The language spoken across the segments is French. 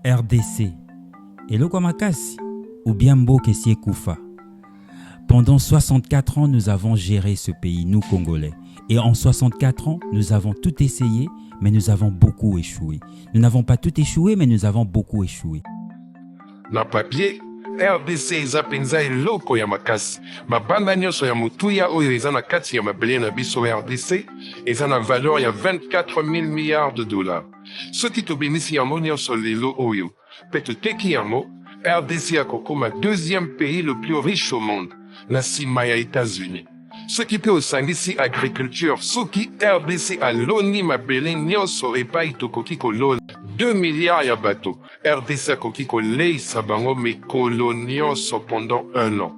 RDC, Eloko Makasi, ou bien Mboke Koufa. Pendant 64 ans, nous avons géré ce pays, nous Congolais. Et en 64 ans, nous avons tout essayé, mais nous avons beaucoup échoué. Nous n'avons pas tout échoué, mais nous avons beaucoup échoué. Na papier, RDC eza penza eloko ya makasi. Mabanda nyonso ya mutuya oyo eza na kati ya mabele na biso RDC eza na valeur ya 24 000 milliards de dollars. Soki tobimisi yango nyonso lelo oyo, pe toteki yango, RDC akokoma deuxième pays le plus riche au monde, na nsima ya États-Unis. Soki pe osangisi agriculture, soki RDC aloni mabele nyonso epai tokoki kolola 2 milliards ya bateau. RDC akoki koleisa bango mikolo nyonso pendant 1 an.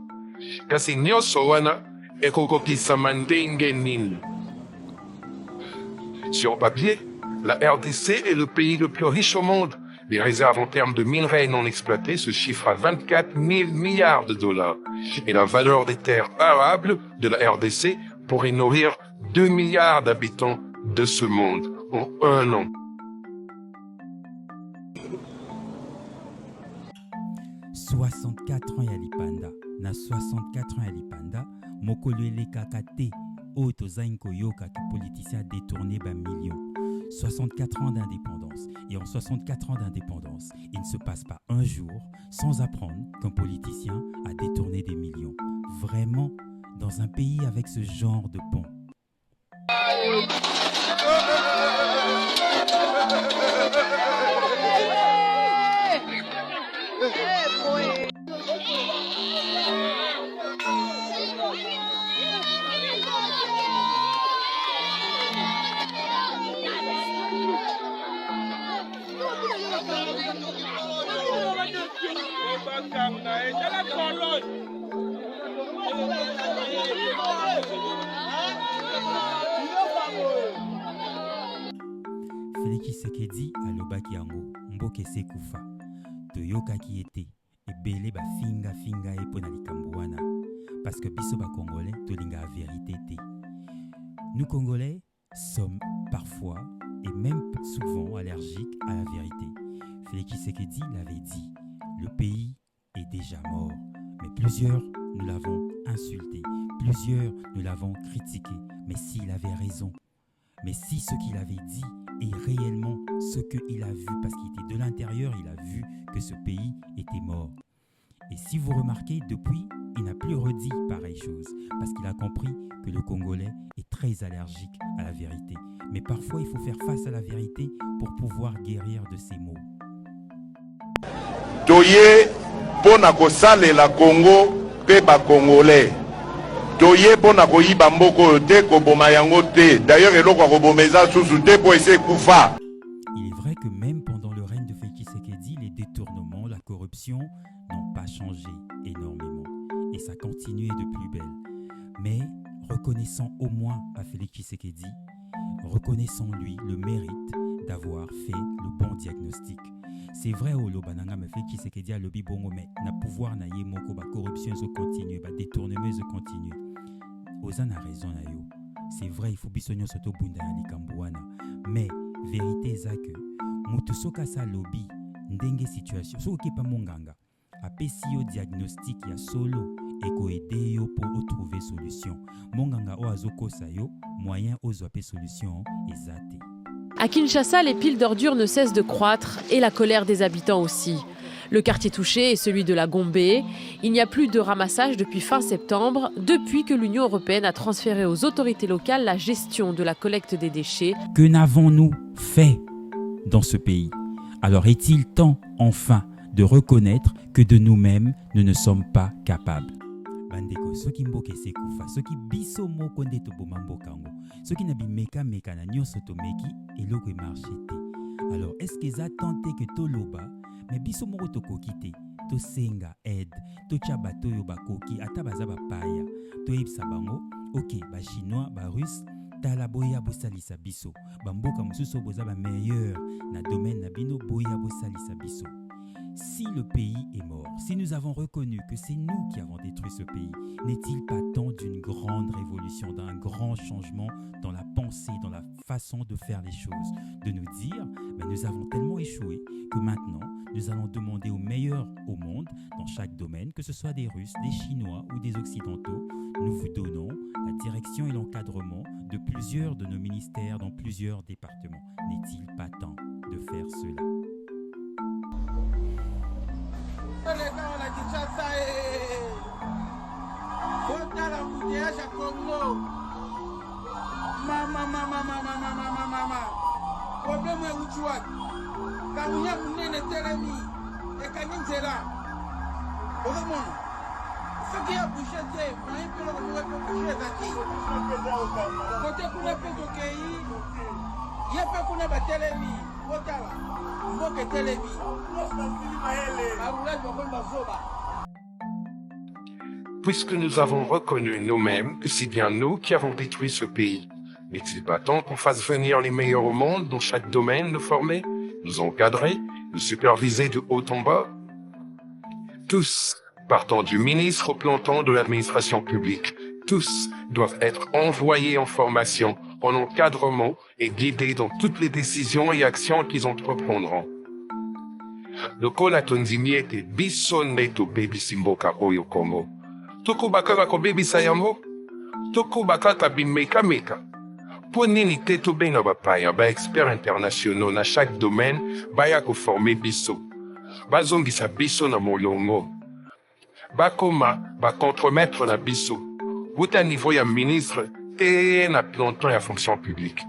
Kasi nyonso wana ekokokisama ndenge nini. Sur papier, la RDC est le pays le plus riche au monde. Les réserves en termes de minerais non exploités se chiffrent à 24 000 milliards de dollars. Et la valeur des terres arables de la RDC pourrait nourrir 2 milliards d'habitants de ce monde en 1 an. « 64 ans ya lipanda, na 64 ans ya lipanda, mokolo elekaka te oyo tozali koyoka ke politicien a détourné ba millions. 64 ans d'indépendance. Et en 64 ans d'indépendance, il ne se passe pas un jour sans apprendre qu'un politicien a détourné des millions. Vraiment, dans un pays avec ce genre de pont. Félix Tshisekedi alobaki yango Mboke Koufa toyokaki ete ebele bafinga epo na likambo wana parce que biso ba Congolais tolinga la vérité te. Nous Congolais sommes parfois et même souvent allergiques à la vérité. Félix Tshisekedi l'avait dit, le pays est déjà mort, mais plusieurs nous l'avons insulté, plusieurs nous l'avons critiqué, mais s'il avait raison, mais si ce qu'il avait dit est réellement ce qu'il a vu, parce qu'il était de l'intérieur, il a vu que ce pays était mort. Et si vous remarquez, depuis, il n'a plus redit pareille chose, parce qu'il a compris que le Congolais est très allergique à la vérité. Mais parfois, il faut faire face à la vérité pour pouvoir guérir de ces maux. Toye pona kosalela Congo pe ba Congolais. Toye pona koyiba mboko te koboma yango te. D'ailleurs eloko akobomeza susu te po ese kufa. Il est vrai que même pendant le règne de Félix Tshisekedi, les détournements, la corruption n'ont pas changé énormément. Et ça continuait de plus belle. Mais reconnaissons au moins à Félix Tshisekedi, reconnaissons-lui le mérite d'avoir fait le bon diagnostic. C'est vrai au Lobananga, mais Félix Tshisekedi a lobby bongo, mais na pouvoir na ye moko, ba corruption se continue, ba détournement se continue. Ozan a raison na yo. C'est vrai, il faut bisogno soto bunda na likambo wana. Mais vérité za que mutu soka sa lobby ndenge situation. So ki pa monganga. Apesi yo diagnostic ya solo eko aider yo pour trouver solution. Monganga o azokosa yo moyen ozo pe solution ezate. À Kinshasa, les piles d'ordures ne cessent de croître et la colère des habitants aussi. Le quartier touché est celui de la Gombe. Il n'y a plus de ramassage depuis fin septembre, depuis que l'Union européenne a transféré aux autorités locales la gestion de la collecte des déchets. Que n'avons-nous fait dans ce pays? Alors est-il temps enfin de reconnaître que de nous-mêmes, nous ne sommes pas capables? Bandeko, soki mboke Koufa, soki biso moko nde toboma mboka ngo, soki na bimeka na nyonso tomeki eloko e marché te. Alors est-ce que ça tenté que toloba, mais biso moko tokoki te, to senga aide, to tia bato yo bakoki ata baza bapaya, to yebisa bango, ok, ba chinois, ba russe, tala boya bosalisa biso, bamboka mosusu boza ba meilleur na domaine na bino boya bosalisa biso. Si le pays est mort, si nous avons reconnu que c'est nous qui avons détruit ce pays, n'est-il pas temps d'une grande révolution, d'un grand changement dans la pensée, dans la façon de faire les choses, de nous dire, mais nous avons tellement échoué que maintenant, nous allons demander aux meilleurs au monde, dans chaque domaine, que ce soit des Russes, des Chinois ou des Occidentaux, nous vous donnons la direction et l'encadrement de plusieurs de nos ministères dans plusieurs départements. N'est-il pas temps de faire cela? Puisque nous avons reconnu nous-mêmes que c'est bien nous qui avons détruit ce pays, n'est-il pas temps qu'on fasse venir les meilleurs au monde dans chaque domaine, nous former, nous encadrer, nous superviser de haut en bas? Tous, partant du ministre au planton de l'administration publique, tous doivent être envoyés en formation, en encadrement et guidés dans toutes les décisions et actions qu'ils entreprendront. Lokola tonzimi ete biso nde tobebisi mboka oyo Congo. Tokobakaka kobebisa yango? Tokobakaka bimekameka. Po nini te tobenga bapaya ba-experts internationaux na chaque domaine baya koforme biso. Bazongisa biso na molongo. Bakoma bacontremaître na biso. Wuta niveau ya ministre te na planton ya fonction publique.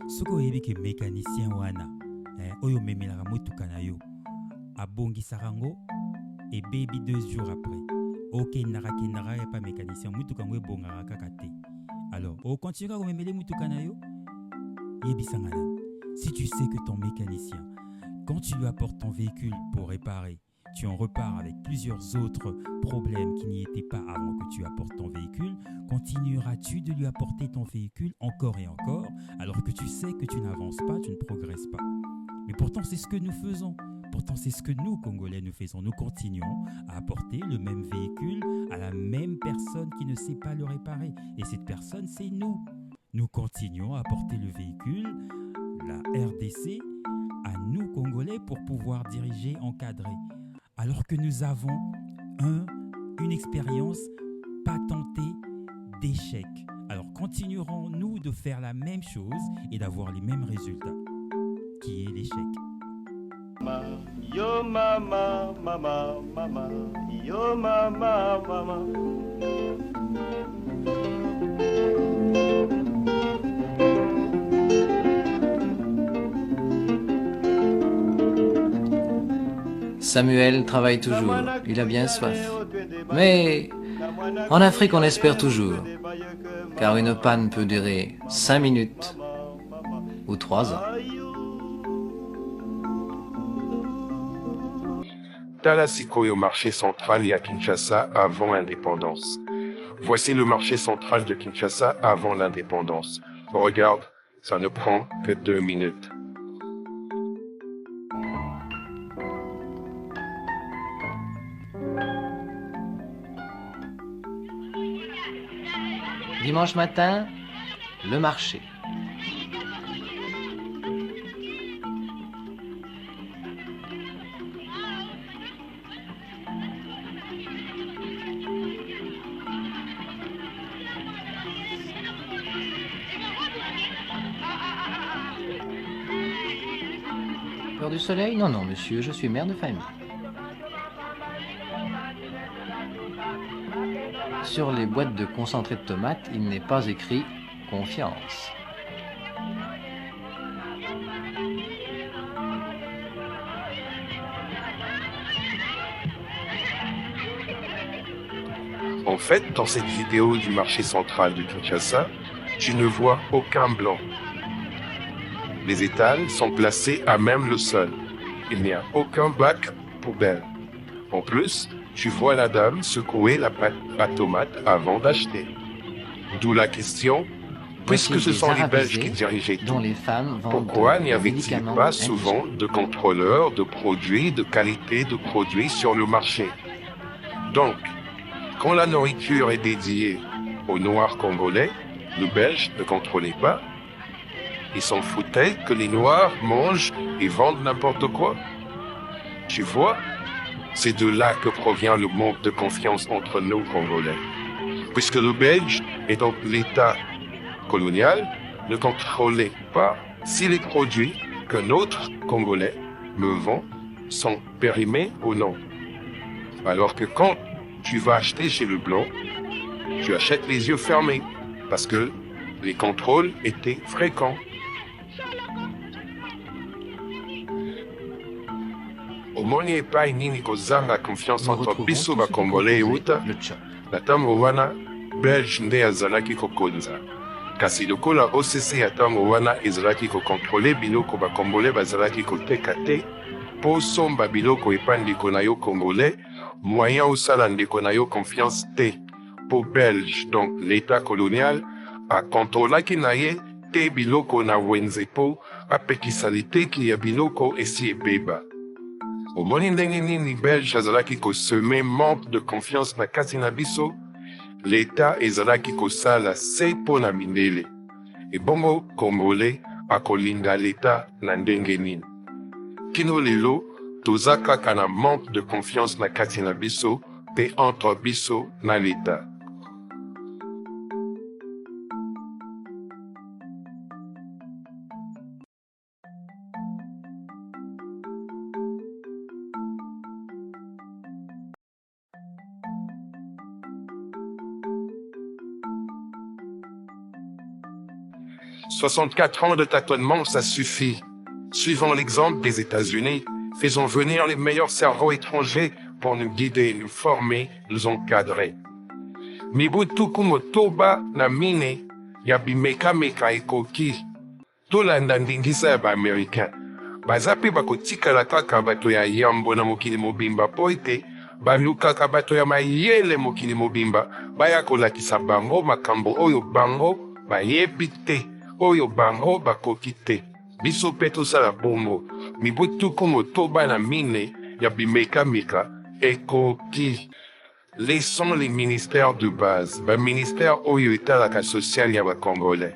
Soki oyebi ke mécanicien wana oyo memelaka motuka na yo abongisaka yango ebebi 2 jours après okendaka ya pa mécanicien motuka yango ebongaka kaka te. Alors okontinuaka komemele motuka na yo, yebisanga nani. Si tu sais que ton mécanicien, quand tu lui apportes ton véhicule pour réparer, tu en repars avec plusieurs autres problèmes qui n'y étaient pas avant que tu apportes ton véhicule, continueras-tu de lui apporter ton véhicule encore et encore, alors que tu sais que tu n'avances pas, tu ne progresses pas? Mais pourtant, c'est ce que nous faisons. Pourtant, c'est ce que nous, Congolais, nous faisons. Nous continuons à apporter le même véhicule à la même personne qui ne sait pas le réparer. Et cette personne, c'est nous. Nous continuons à apporter le véhicule, la RDC, à nous, Congolais, pour pouvoir diriger, encadrer. Alors que nous avons une expérience patentée d'échec. Alors continuerons-nous de faire la même chose et d'avoir les mêmes résultats, qui est l'échec. Yo mama, mama, mama, yo mama, mama. Samuel travaille toujours, il a bien soif. Mais en Afrique, on espère toujours, car une panne peut durer 5 minutes ou 3 ans. Tala sikoyo marché central et à Kinshasa avant l'indépendance. Voici le marché central de Kinshasa avant l'indépendance. Regarde, ça ne prend que 2 minutes. Dimanche matin, le marché. Peur du soleil? Non, non, monsieur, je suis mère de famille. Sur les boîtes de concentré de tomates, il n'est pas écrit « Confiance ». En fait, dans cette vidéo du marché central de Kinshasa, tu ne vois aucun blanc. Les étals sont placés à même le sol. Il n'y a aucun bac poubelle. En plus, tu vois la dame secouer la pâte à tomate avant d'acheter. D'où la question, puisque ce sont les Belges qui dirigeaient tout, pourquoi n'y avait-il pas souvent de contrôleurs de produits, de qualité de produits sur le marché? Donc, quand la nourriture est dédiée aux Noirs congolais, le Belge ne contrôlait pas. Ils s'en foutaient que les Noirs mangent et vendent n'importe quoi. Tu vois, c'est de là que provient le manque de confiance entre nous Congolais. Puisque le Belge et donc l'État colonial ne contrôlait pas si les produits que notre Congolais me vend sont périmés ou non. Alors que quand tu vas acheter chez le Blanc, tu achètes les yeux fermés parce que les contrôles étaient fréquents. Omoni epai nini kozanga confiance Nous entre retrouvons biso tout ce qui bakongolais composait euta le Tchad. na ntango wana belge nde azalaki kokonza kasi lokola occ ya ntango wana ezalaki kokontrole biloko bakongolais bazalaki koteka te mpo somba biloko epai ndeko na yo congolais moyen osala ndeko na yo confiance te mpo belge donc l'état colonial akontrolaki na ye te biloko na wenze mpo apekisa liteki ya biloko esi ebeba. Omoni ndenge nini belge azalaki koseme manque de confiance na kati na biso, l'État ezalaki kosala se mpo na mindele. Ebongo congolais akolinda l'État na ndenge nini. Kino lelo toza kaka na manque de confiance na kati na biso pe entre biso na l'État. « 64 ans de tâtonnement, ça suffit. Suivant l'exemple des États-Unis, faisons venir les meilleurs cerveaux étrangers pour nous guider, nous former, nous encadrer. Mibutu kumotoba na mine ya bimeka meka ekoki. Tolanda ndingisa ya ba-Américain. Bazapi bakotikala kaka bato ya yambo na mokili mobimba po ete balukaka bato ya mayele mokili mobimba baya kolakisa bango makambo oyo bango bayebi te. Oyo bango bakoki te. Biso pe tosala bongo. Mibutu kumotoba na mine ya bimeka meka ekoki. Laissons les ministères de base. Ba ministère oyo etalaka social ya ba Congolais.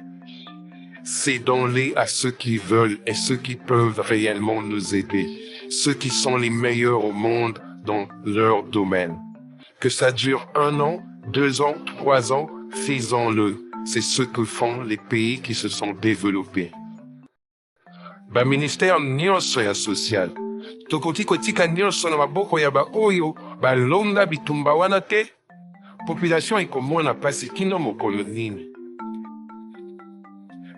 Cédons-les à ceux qui veulent et ceux qui peuvent réellement nous aider. Ceux qui sont les meilleurs au monde dans leur domaine. Que ça dure 1 an, 2 ans, 3 ans, faisons-le. C'est ce que font les pays qui se sont développés. Ba ministère nyonso ya social. Tokoti kotika nyonso na maboko ya ba oyo balonda bitumba wana te. Population ekomona pasi kino mokolo nini.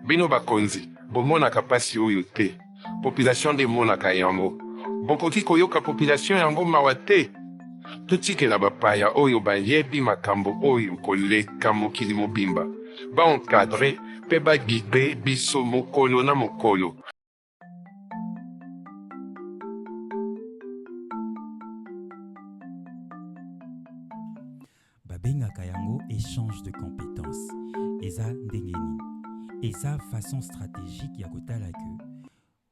Bino bakonzi, bomonaka pasi oyo te. Population de monaka yango. Bokoti koyoka population yango mawa te. Totikela bapaya oyo bayebi makambo oyo koleka mokili mobimba. Ba encadrer pe ba guider biso mokolo na mokolo. Babengaka yango échange de compétences. Eza ndenge nini. Eza façon stratégique ya kotala que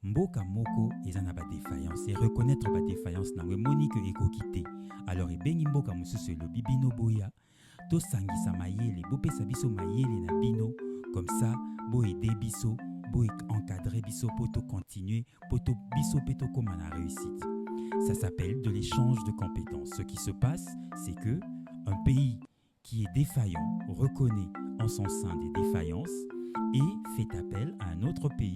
mboka moko eza na ba défaillance et reconnaître ba défaillance na wemoni que ekoki te. Alors ebengi mboka mosusu elobi bino boya tosangisa mayele bopesa biso mayele na bino comme ça bo aider biso bo encadrer biso pour to continuer pour to biso pe to koma na réussite. Ça s'appelle de l'échange de compétences. Ce qui se passe, c'est que un pays qui est défaillant reconnaît en son sein des défaillances et fait appel à un autre pays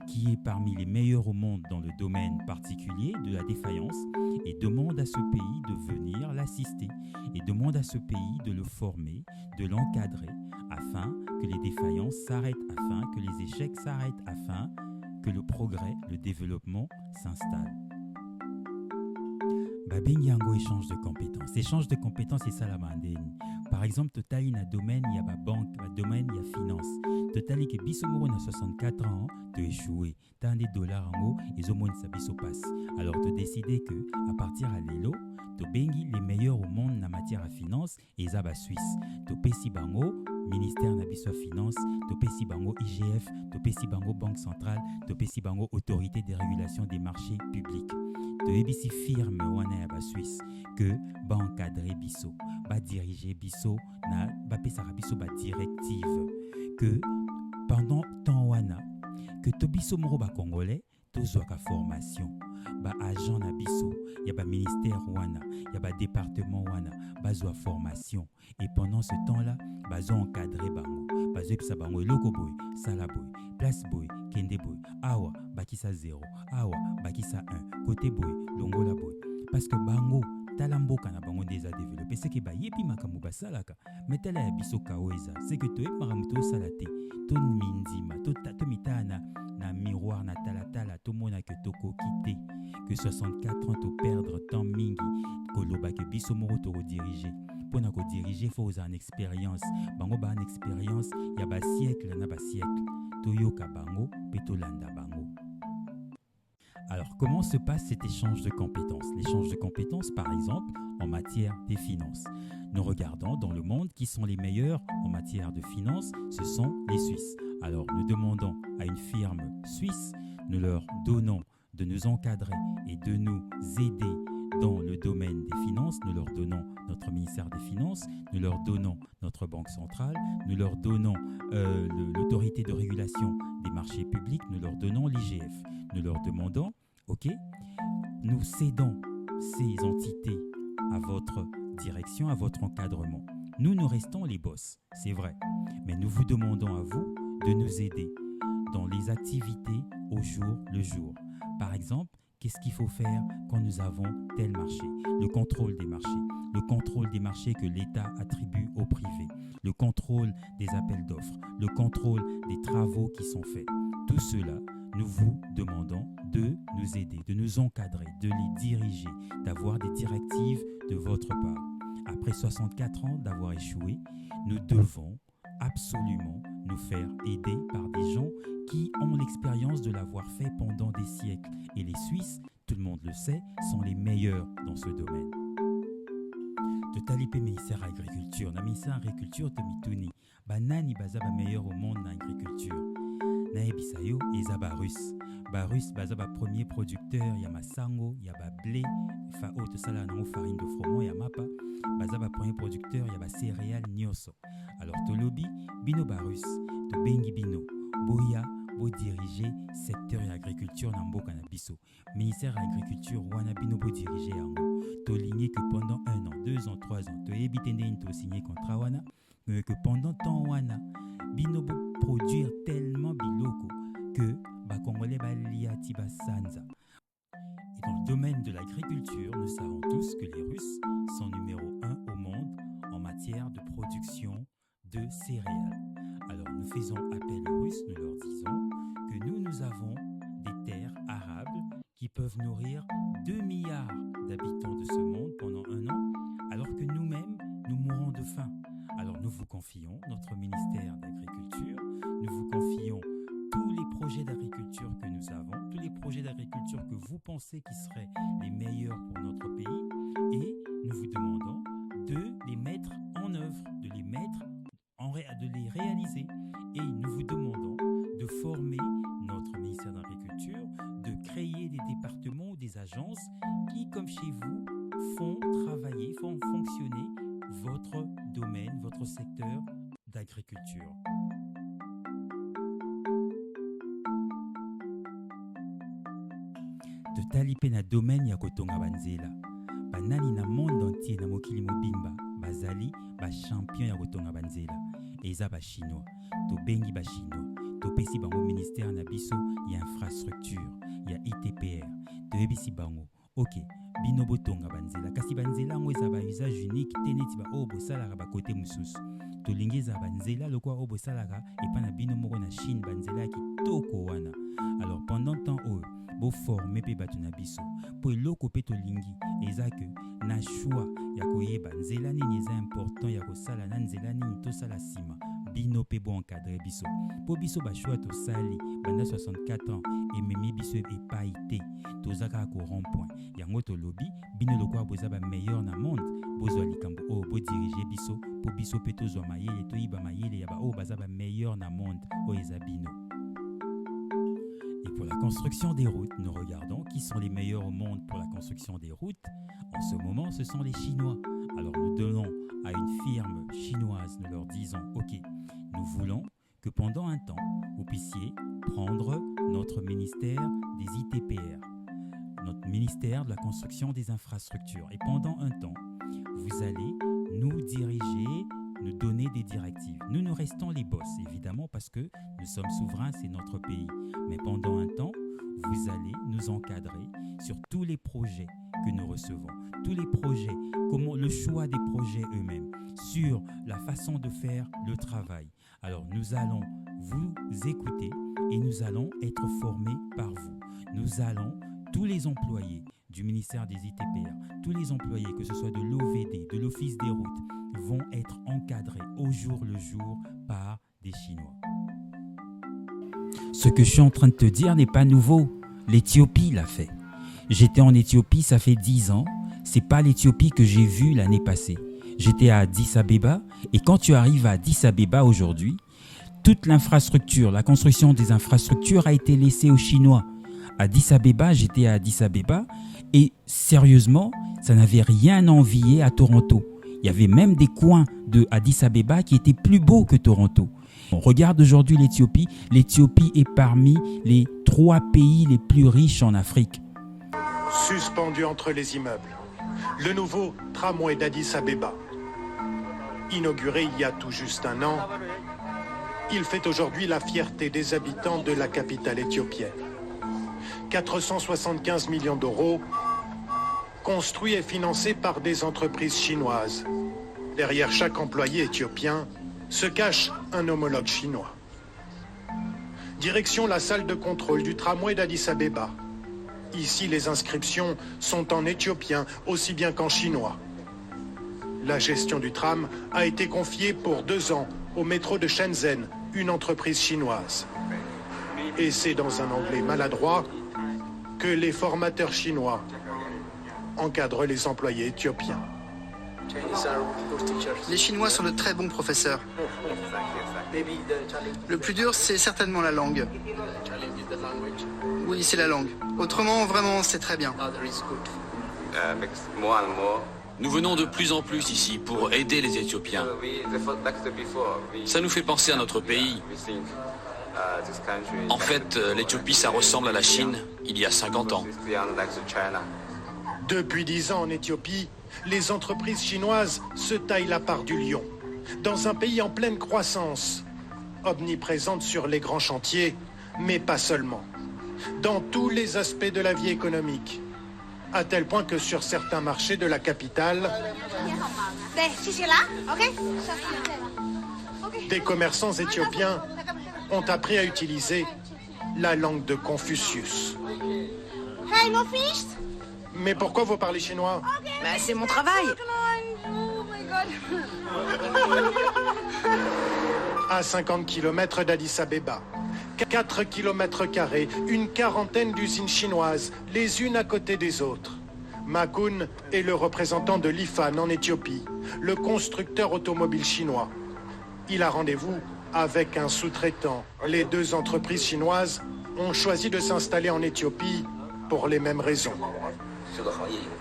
qui est parmi les meilleurs au monde dans le domaine particulier de la défaillance et demande à ce pays de venir l'assister et demande à ce pays de le former, de l'encadrer afin que les défaillances s'arrêtent, afin que les échecs s'arrêtent, afin que le progrès, le développement s'installe. Babengi yango échange de compétences. Échange de compétences et ça la mandeni. Par exemple, totali na domaine ya ba banque, ba domaine ya finance. Totali ke biso moko na 64 ans, te échoué. Tant de dollars yango, ils ont sa biso passe. Alors te décider que à partir à l'élo, to bengi les meilleurs au monde na matière à finance et zaba Suisse. To pesi bango ministère na biso finance, to pesi bango IGF, to pesi bango banque centrale, to pesi bango autorité de régulation des marchés publics. toyebisi firme wana ya ba Suisse que ba encadrer biso, ba diriger biso na ba pesaka biso ba directive que pendant temps wana que to biso moko ba congolais tozwaka formation ba agent na biso ya ba ministère wana ya ba département wana bazwa formation et pendant ce temps là bazo encadrer bango bazo epesa bango eloko boy sala boy place boy kende boy awa bakisa 0 awa bakisa 1 côté boy longola boy parce que bango tala mboka na bango ndeza développer c'est que bayebi makambo basalaka mais tala ya biso kaoeza c'est que toyebi makambo tosala te to mindima to mitana na miroir na talatala tomona que tokoki te que 64 ans to perdre temps mingi koloba que biso moko to diriger pona ko diriger faut en expérience bango ba en expérience ya ba siècle na ba siècle toyoka bango pe tolanda bango. Alors, comment se passe cet échange de compétences? L'échange de compétences, par exemple, en matière des finances. Nous regardons dans le monde qui sont les meilleurs en matière de finances, ce sont les Suisses. Alors, nous demandons à une firme suisse, nous leur donnons de nous encadrer et de nous aider dans le domaine des finances. Nous leur donnons notre ministère des Finances, nous leur donnons notre banque centrale, nous leur donnons l'autorité de régulation des marchés publics, nous leur donnons l'IGF. Nous leur demandons, ok, nous cédons ces entités à votre direction, à votre encadrement. Nous restons les boss, c'est vrai, mais nous vous demandons à vous de nous aider dans les activités au jour le jour. Par exemple, qu'est-ce qu'il faut faire quand nous avons tel marché? Le contrôle des marchés que l'État attribue au privé, le contrôle des appels d'offres, le contrôle des travaux qui sont faits. Tout cela, nous vous demandons de nous aider, de nous encadrer, de les diriger, d'avoir des directives de votre part. Après 64 ans d'avoir échoué, nous devons absolument nous faire aider par des gens qui ont l'expérience de l'avoir fait pendant des siècles. Et les Suisses, tout le monde le sait, sont les meilleurs dans ce domaine. De talipé ministère agriculture, na ministère agriculture tomituni, banani baza ba meilleur au monde na agriculture. Na ebisayo eza ba russe. Ba russe baza ba premier producteur ya masango, ya ba blé, fa auto sala na farine de froment ya mapa, baza ba premier producteur ya ba céréales nyoso. Alors tolobi bino ba russe, to bengi bino, boya bo diriger secteur ya agriculture na mboka na biso. Ministère agriculture wana bino bo diriger yango. To ligné que pendant 1 an, 2 ans, 3 ans, to ebitende to signé contrat wana, mais que pendant temps wana bino bo produire tellement biloko que ba congolais ba liati ba sanza. Et dans le domaine de l'agriculture, nous savons tous que les Russes sont numéro 1 au monde en matière de production de céréales. Alors nous faisons appel aux Russes, nous leur disons que nous avons des terres arables qui peuvent nourrir 2 milliards d'habitants de ce monde pendant 1 an, alors que nous-mêmes, nous mourons de faim. Alors nous vous confions notre ministère d'Agriculture, nous vous confions tous les projets d'agriculture que nous avons, tous les projets d'agriculture que vous pensez qui seraient les meilleurs pour notre pays, et nous vous demandons de les mettre en œuvre, de les réaliser. Et nous vous demandons de former notre ministère d'Agriculture, de créer des départements ou des agences qui, comme chez vous, font travailler, font fonctionner votre domaine, votre secteur d'agriculture. Totali pe na domaine ya kotonga banzela. Banani na monde entier na mokili mobimba bazali ba champion ya kotonga banzela. Eza ba chinois. To bengi ba chinois. To pesi bango ministère na biso ya infrastructure, ya ITPR. To yebisi bango. OK, bino botonga banzela. Kasi banzela ngo eza ba usage unique teneti ba obo salaka ba côté mususu. To lingeza banzela lokwa obo salaka epa na bino moko na Chine banzela kitoko wana. Alors pendant temps bo former pe batu na biso po eloko pe tolingi eza que na choix ya koyeba nzela nini eza important ya kosala na nzela nini tosala sima bino pe bo encadrer biso po biso ba choix tosali banda 64 ans ememi biso epai te tozaka ko rond point yango tolobi bino lokwa boza ba meilleur na monde bozwa likambo bo diriger biso po biso pe tozwa mayele toyiba mayele ya ba baza ba meilleur na monde eza bino. Et Pour la construction des routes, nous regardons qui sont les meilleurs au monde pour la construction des routes. En ce moment, ce sont les Chinois. Alors nous donnons à une firme chinoise, nous leur disons « Ok, nous voulons que pendant un temps, vous puissiez prendre notre ministère des ITPR, notre ministère de la construction des infrastructures. Et pendant un temps, vous allez nous diriger, nous donner des directives. Nous restons les boss, évidemment, parce que nous sommes souverains, c'est notre pays. Mais pendant un temps, vous allez nous encadrer sur tous les projets que nous recevons, tous les projets, comment le choix des projets eux-mêmes, sur la façon de faire le travail. Alors, nous allons vous écouter et nous allons être formés par vous. Nous allons, tous les employés du ministère des ITPR, tous les employés, que ce soit de l'OVD, de l'Office des routes, vont être encadrés au jour le jour par des Chinois. Ce que je suis en train de te dire n'est pas nouveau. L'Éthiopie l'a fait. J'étais en Éthiopie, ça fait 10 ans. C'est pas l'Éthiopie que j'ai vue l'année passée. J'étais à Addis Abeba et quand tu arrives à Addis Abeba aujourd'hui, toute l'infrastructure, la construction des infrastructures a été laissée aux Chinois. Addis Abeba, j'étais à Addis Abeba et sérieusement, ça n'avait rien à envier à Toronto. Il y avait même des coins de Addis Abeba qui étaient plus beaux que Toronto. On regarde aujourd'hui l'Éthiopie. L'Éthiopie est parmi les 3 pays les plus riches en Afrique. Suspendu entre les immeubles, le nouveau tramway d'Addis Abeba. Inauguré il y a tout juste un an, il fait aujourd'hui la fierté des habitants de la capitale éthiopienne. 475 millions d'euros, construit et financé par des entreprises chinoises. Derrière chaque employé éthiopien se cache un homologue chinois. Direction la salle de contrôle du tramway d'Addis Abeba. Ici, les inscriptions sont en éthiopien aussi bien qu'en chinois. La gestion du tram a été confiée pour 2 ans au métro de Shenzhen, une entreprise chinoise. Et c'est dans un anglais maladroit que les formateurs chinois encadrent les employés éthiopiens. Les Chinois sont de très bons professeurs. Le plus dur, c'est certainement la langue. Oui, c'est la langue. Autrement, vraiment, c'est très bien. Nous venons de plus en plus ici pour aider les Éthiopiens. Ça nous fait penser à notre pays. En fait, l'Éthiopie, ça ressemble à la Chine il y a 50 ans. Depuis 10 ans en Éthiopie, les entreprises chinoises se taillent la part du lion. Dans un pays en pleine croissance, omniprésente sur les grands chantiers, mais pas seulement. Dans tous les aspects de la vie économique, à tel point que sur certains marchés de la capitale, des commerçants éthiopiens ont appris à utiliser la langue de Confucius. Mais pourquoi vous parlez chinois? C'est mon travail. À 50 km d'Addis Abeba, 4 km², une quarantaine d'usines chinoises, les unes à côté des autres. Makun est le représentant de l'IFAN en Éthiopie, le constructeur automobile chinois. Il a rendez-vous avec un sous-traitant. Les 2 entreprises chinoises ont choisi de s'installer en Éthiopie pour les mêmes raisons.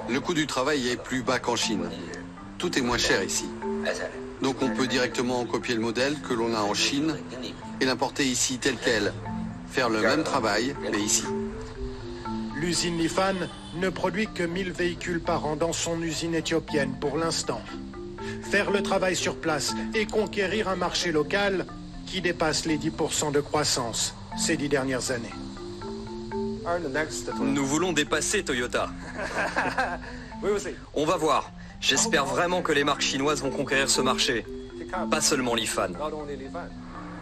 Le coût du travail est plus bas qu'en Chine. Tout est moins cher ici. Donc on peut directement copier le modèle que l'on a en Chine et l'importer ici tel quel. Faire le même travail, mais ici. L'usine Lifan ne produit que 1000 véhicules par an dans son usine éthiopienne pour l'instant. Faire le travail sur place et conquérir un marché local qui dépasse les 10% de croissance ces 10 dernières années. Nous voulons dépasser Toyota. On va voir. J'espère vraiment que les marques chinoises vont conquérir ce marché. Pas seulement l'IFAN.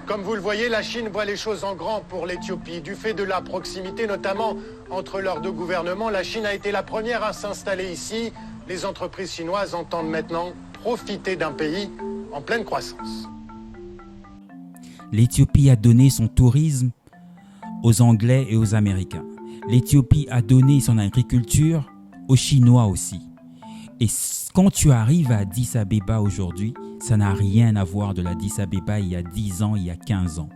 Comme vous le voyez, la Chine voit les choses en grand pour l'Éthiopie. Du fait de la proximité, notamment entre leurs 2 gouvernements, la Chine a été la première à s'installer ici. Les entreprises chinoises entendent maintenant profiter d'un pays en pleine croissance. L'Éthiopie a donné son tourisme aux Anglais et aux Américains. L'Éthiopie a donné son agriculture aux Chinois aussi. Et quand tu arrives à Addis Abeba aujourd'hui, ça n'a rien à voir de l'Addis Abeba il y a 10 ans, il y a 15 ans.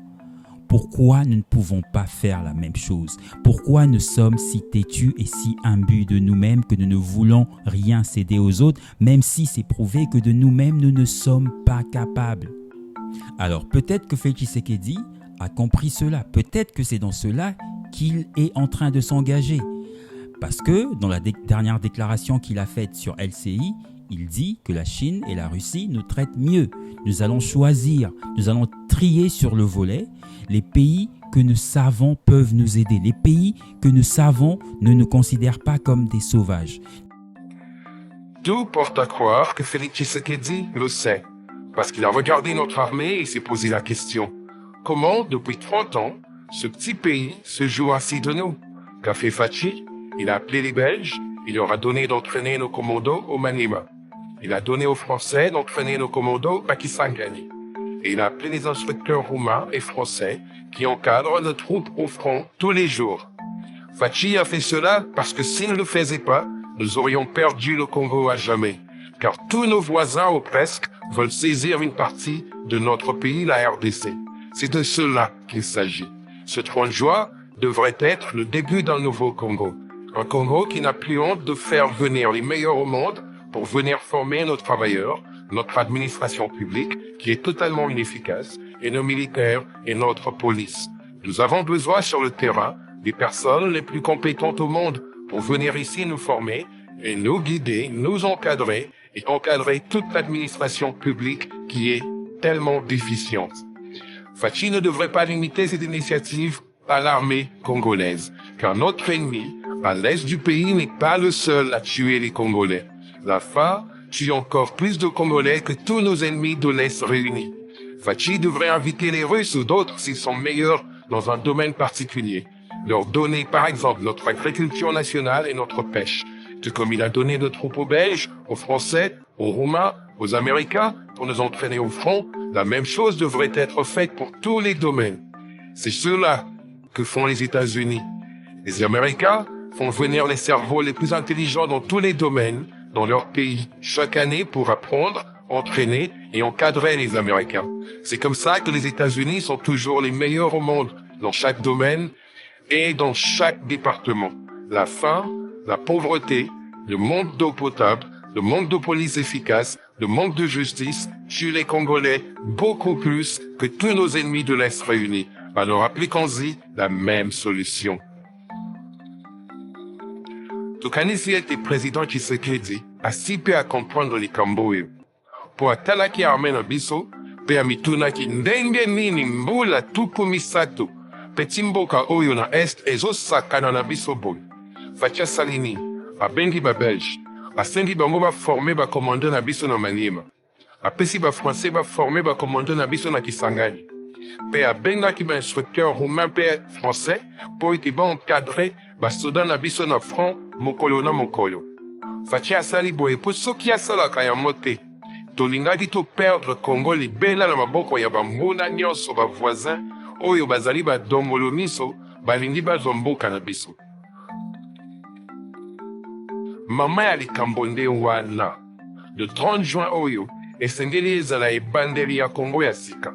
Pourquoi nous ne pouvons pas faire la même chose? Pourquoi nous sommes si têtus et si imbus de nous-mêmes que nous ne voulons rien céder aux autres, même si c'est prouvé que de nous-mêmes nous ne sommes pas capables? Alors peut-être que Félix Tshisekedi a compris cela, peut-être que c'est dans cela qu'il est en train de s'engager. Parce que dans la dernière déclaration qu'il a faite sur LCI, il dit que la Chine et la Russie nous traitent mieux. Nous allons choisir, nous allons trier sur le volet les pays que nous savons peuvent nous aider, les pays que nous savons ne nous considèrent pas comme des sauvages. Tout porte à croire que Félix Tshisekedi le sait, parce qu'il a regardé notre armée et s'est posé la question. Comment, depuis 30 ans, ce petit pays se joue ainsi de nous? Qu'a fait Fachi? Il a appelé les Belges, il leur a donné d'entraîner nos commandos au Maniema. Il a donné aux Français d'entraîner nos commandos à Kisangani. Et il a appelé les instructeurs roumains et français qui encadrent nos troupes au front tous les jours. Fachi a fait cela parce que s'il ne le faisait pas, nous aurions perdu le Congo à jamais. Car tous nos voisins ou presque veulent saisir une partie de notre pays, la RDC. C'est de cela qu'il s'agit. Ce 30 juin devrait être le début d'un nouveau Congo. Un Congo qui n'a plus honte de faire venir les meilleurs au monde pour venir former nos travailleurs, notre administration publique qui est totalement inefficace, et nos militaires et notre police. Nous avons besoin sur le terrain des personnes les plus compétentes au monde pour venir ici nous former et nous guider, nous encadrer et encadrer toute l'administration publique qui est tellement déficiente. Fachi ne devrait pas limiter cette initiative à l'armée congolaise, car notre ennemi, à l'est du pays, n'est pas le seul à tuer les Congolais. La FARC tue encore plus de Congolais que tous nos ennemis de l'Est réunis. Fachi devrait inviter les Russes ou d'autres s'ils sont meilleurs dans un domaine particulier. Leur donner par exemple notre agriculture nationale et notre pêche. Tout comme il a donné de troupes aux Belges, aux Français, aux Roumains, aux Américains pour nous entraîner au front, la même chose devrait être faite pour tous les domaines. C'est cela que font les États-Unis. Les Américains font venir les cerveaux les plus intelligents dans tous les domaines dans leur pays chaque année pour apprendre, entraîner et encadrer les Américains. C'est comme ça que les États-Unis sont toujours les meilleurs au monde dans chaque domaine et dans chaque département. La faim, la pauvreté, le manque d'eau potable, le manque de police efficace, le manque de justice tuent les Congolais beaucoup plus que tous nos ennemis de l'Est réunis. Alors appliquons-y la même solution. Tukanisi était président Tshisekedi asipe à comprendre likambo oyo po atalaki arme na biso pe amitunaki ndenge nini mbula tuku misato peti mboka oyo na est ezosakana na biso boye. Fachi asali nini? Abengi babelge, asengi bango baforme bakomando na biso na Maniema, apesi bafrançais baforme bakomando na biso na Kisangani, pe abengaki bainstructeur roumain pe français po ete baencadre basoda na biso na front mokolo na mokolo. Fachi asali boye po soki asalaka yango te, tolingaki toperdre Congo libela na maboko ya bambuna nyonso bavoisin oyo bazali badongolo miso balingi bazwa mboka na biso. Mama ya likambo nde wana. Le 30 juin oyo esengeli ezala ebandeli ya Congo ya sika.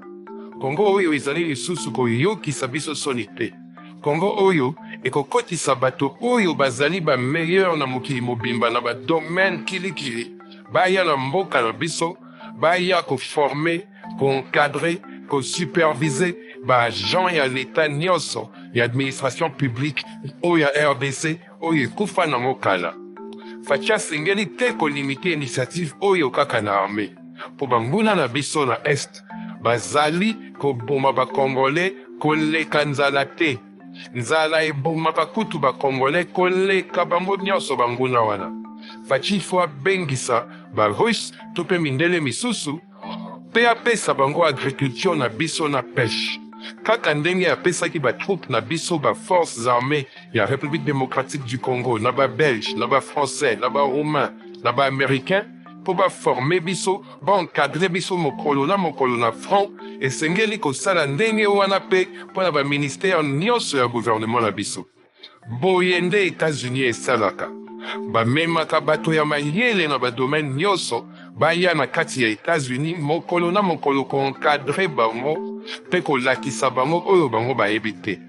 Congo oyo ezali lisusu koyokisa biso soni te. Congo oyo ekokotisa bato oyo bazali ba meilleur na mokili mobimba na ba domaine kilikili. Baya na mboka na biso, baya ko former, ko encadrer, ko superviser ba agent ya l'État nyonso, ya administration publique oyo ya RDC oyo ekufa na mokala. Fachi asengeli te kolimite initiative oyo kaka na armée. Po banguna na biso na est, bazali koboma bakongolais koleka nzala te. Nzala eboma bakutu bakongolais koleka bango nyonso banguna wana. Fachi fo abengisa barusse to pe mindele misusu pe apesa bango agriculture na biso na pêche. Kaka ndenge apesaki batroupe na biso baforces armées ya République démocratique du Congo, na ba-Belge, na ba-Français, na ba-Roumain, na ba-Américain, po baforme biso, baencadre biso mokolo na front, esengeli kosala ndenge wana pe po na ba-ministère nyonso ya gouvernement na biso. Boye nde États-Unis esalaka. Bamemaka bato ya mayele na badomaine nyonso baya na kati ya États-Unis mokolo na mokolo koencadre bango mpe kolakisa bango oyo bango bayebi te.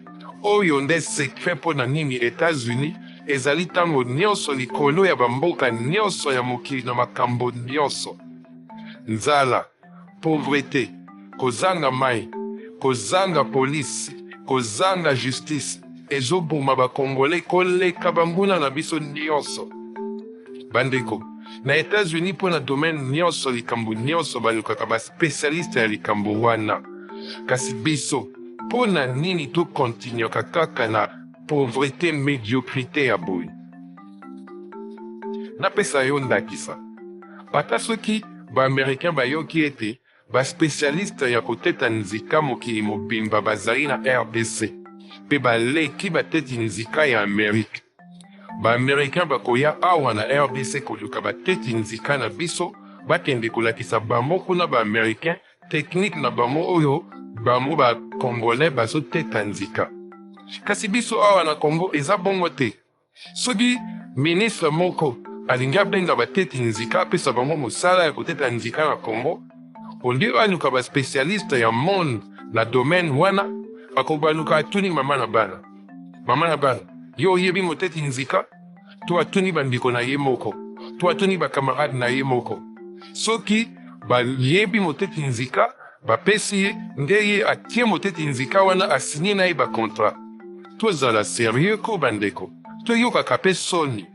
Oyo nde secret mpo na nini États-Unis ezali ntango nyonso likolo ya bamboka nyonso ya mokili na makambo nyonso. Nzala, pauvreté, kozanga mai, kozanga polisi, kozanga justice, ezoboma bakongole koleka bambuna na biso nyonso. Bandeko, na États-Unis mpo na domaine nyonso likambo nyonso balukaka baspécialiste ya likambo wana. Kasi biso, mpo na nini tokontinyoka kaka na pauvreté médiocrité ya boye? Napesa yo ndakisa. Ata soki ba-Américain bayoki ete baspécialiste ya koteta nzika mokili mobimba bazali na RDC mpe baleki bateti nzika ya Amérique. Ba-Américain bakoya awa na RDC koluka bateti nzika na biso bakende kolakisa bango kuna ba-Américain technique na bango oyo bango ba-Congolais bazoteta nzika. Kasi biso awa na Congo eza bongo te. Soki ministre moko alingi abenga bateti nzika apesa bango mosala ya koteta nzika na Congo, olie aluka baspécialiste ya monde na domaine wana, bakobaluka atuni mama na bana. Mama na bana, yo oyebi moteti nzika, to atuni bandiko na ye moko, to atuni bakamarade na ye moko. Soki bayebi moteti nzika, bapesi ye nde ye atie moteti nzika wana asinye na ye bakontra. Tozala sérieux ko bandeko, toyokaka pe soni.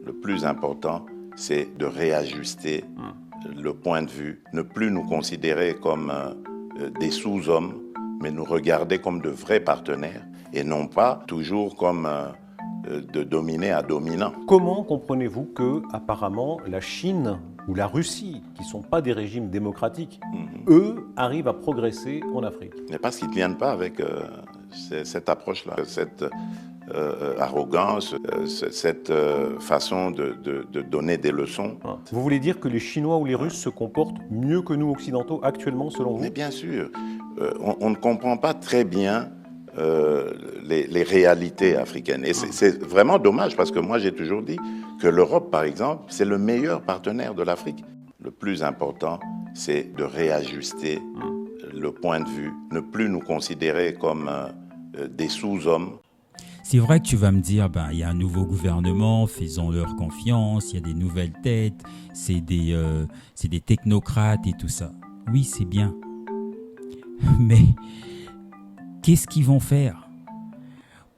Le plus important, c'est de réajuster le point de vue, ne plus nous considérer comme des sous-hommes, mais nous regarder comme de vrais partenaires et non pas toujours comme de dominé à dominant. Comment comprenez-vous que, apparemment, la Chine ou la Russie, qui ne sont pas des régimes démocratiques, eux, arrivent à progresser en Afrique? Mais parce qu'ils ne viennent pas avec cette approche-là, cette arrogance, cette façon de donner des leçons. Vous voulez dire que les Chinois ou les Russes se comportent mieux que nous occidentaux actuellement, selon vous? Mais bien sûr, on ne comprend pas très bien les réalités africaines. Et c'est vraiment dommage parce que moi j'ai toujours dit que l'Europe, par exemple, c'est le meilleur partenaire de l'Afrique. Le plus important, c'est de réajuster le point de vue, ne plus nous considérer comme des sous-hommes. C'est vrai que tu vas me dire, il y a un nouveau gouvernement, faisons-leur confiance, il y a des nouvelles têtes, c'est des technocrates et tout ça. Oui, c'est bien. Mais qu'est-ce qu'ils vont faire?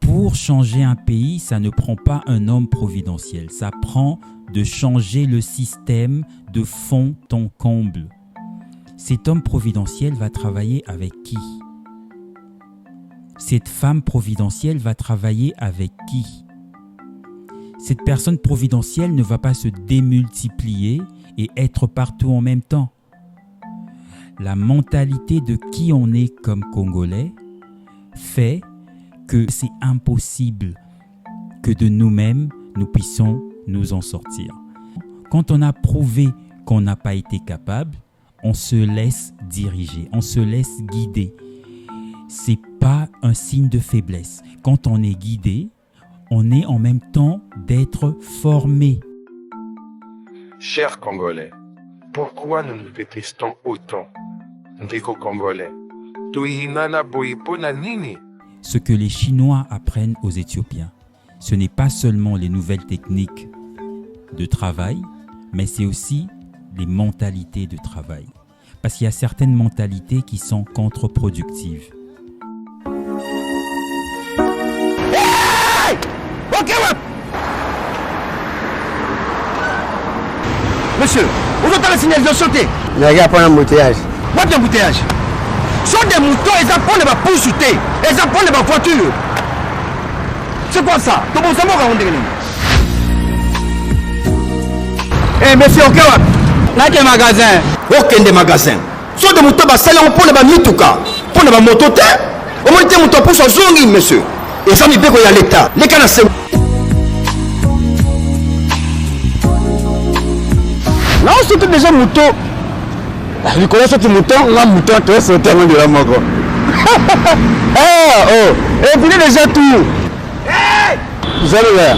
Pour changer un pays, ça ne prend pas un homme providentiel. Ça prend de changer le système de fond en comble. Cet homme providentiel va travailler avec qui? Cette femme providentielle va travailler avec qui? Cette personne providentielle ne va pas se démultiplier et être partout en même temps. La mentalité de qui on est comme Congolais fait que c'est impossible que de nous-mêmes, nous puissions nous en sortir. Quand on a prouvé qu'on n'a pas été capable, on se laisse diriger, on se laisse guider. C'est pas un signe de faiblesse. Quand on est guidé, on est en même temps d'être formé. Chers Congolais, pourquoi nous nous détestons autant? Ndeko Congolais, tuinana boipona nini? Ce que les Chinois apprennent aux Éthiopiens, ce n'est pas seulement les nouvelles techniques de travail, mais c'est aussi les mentalités de travail. Parce qu'il y a certaines mentalités qui sont contre-productives. Monsieur, vous entendez la signalisation? Il n'y a pas d'embouteillage. Pas d'embouteillage. Ce sont des moutons, ils apprennent les pouces, ils apprennent les voitures. C'est quoi ça? Eh monsieur, ok, là quel magasin? Aucun des magasins. Ce sont des moutons, on prend les mitouka, on prend les motos, on monte des moutons pour son zongi, monsieur. Et ça, il peut y aller l'État. Les canards, là, on se trouve déjà moutons. Je connais ce mouton, là, mouton, tu es sur le terrain de la mort. Et puis déjà tout. Vous allez voir.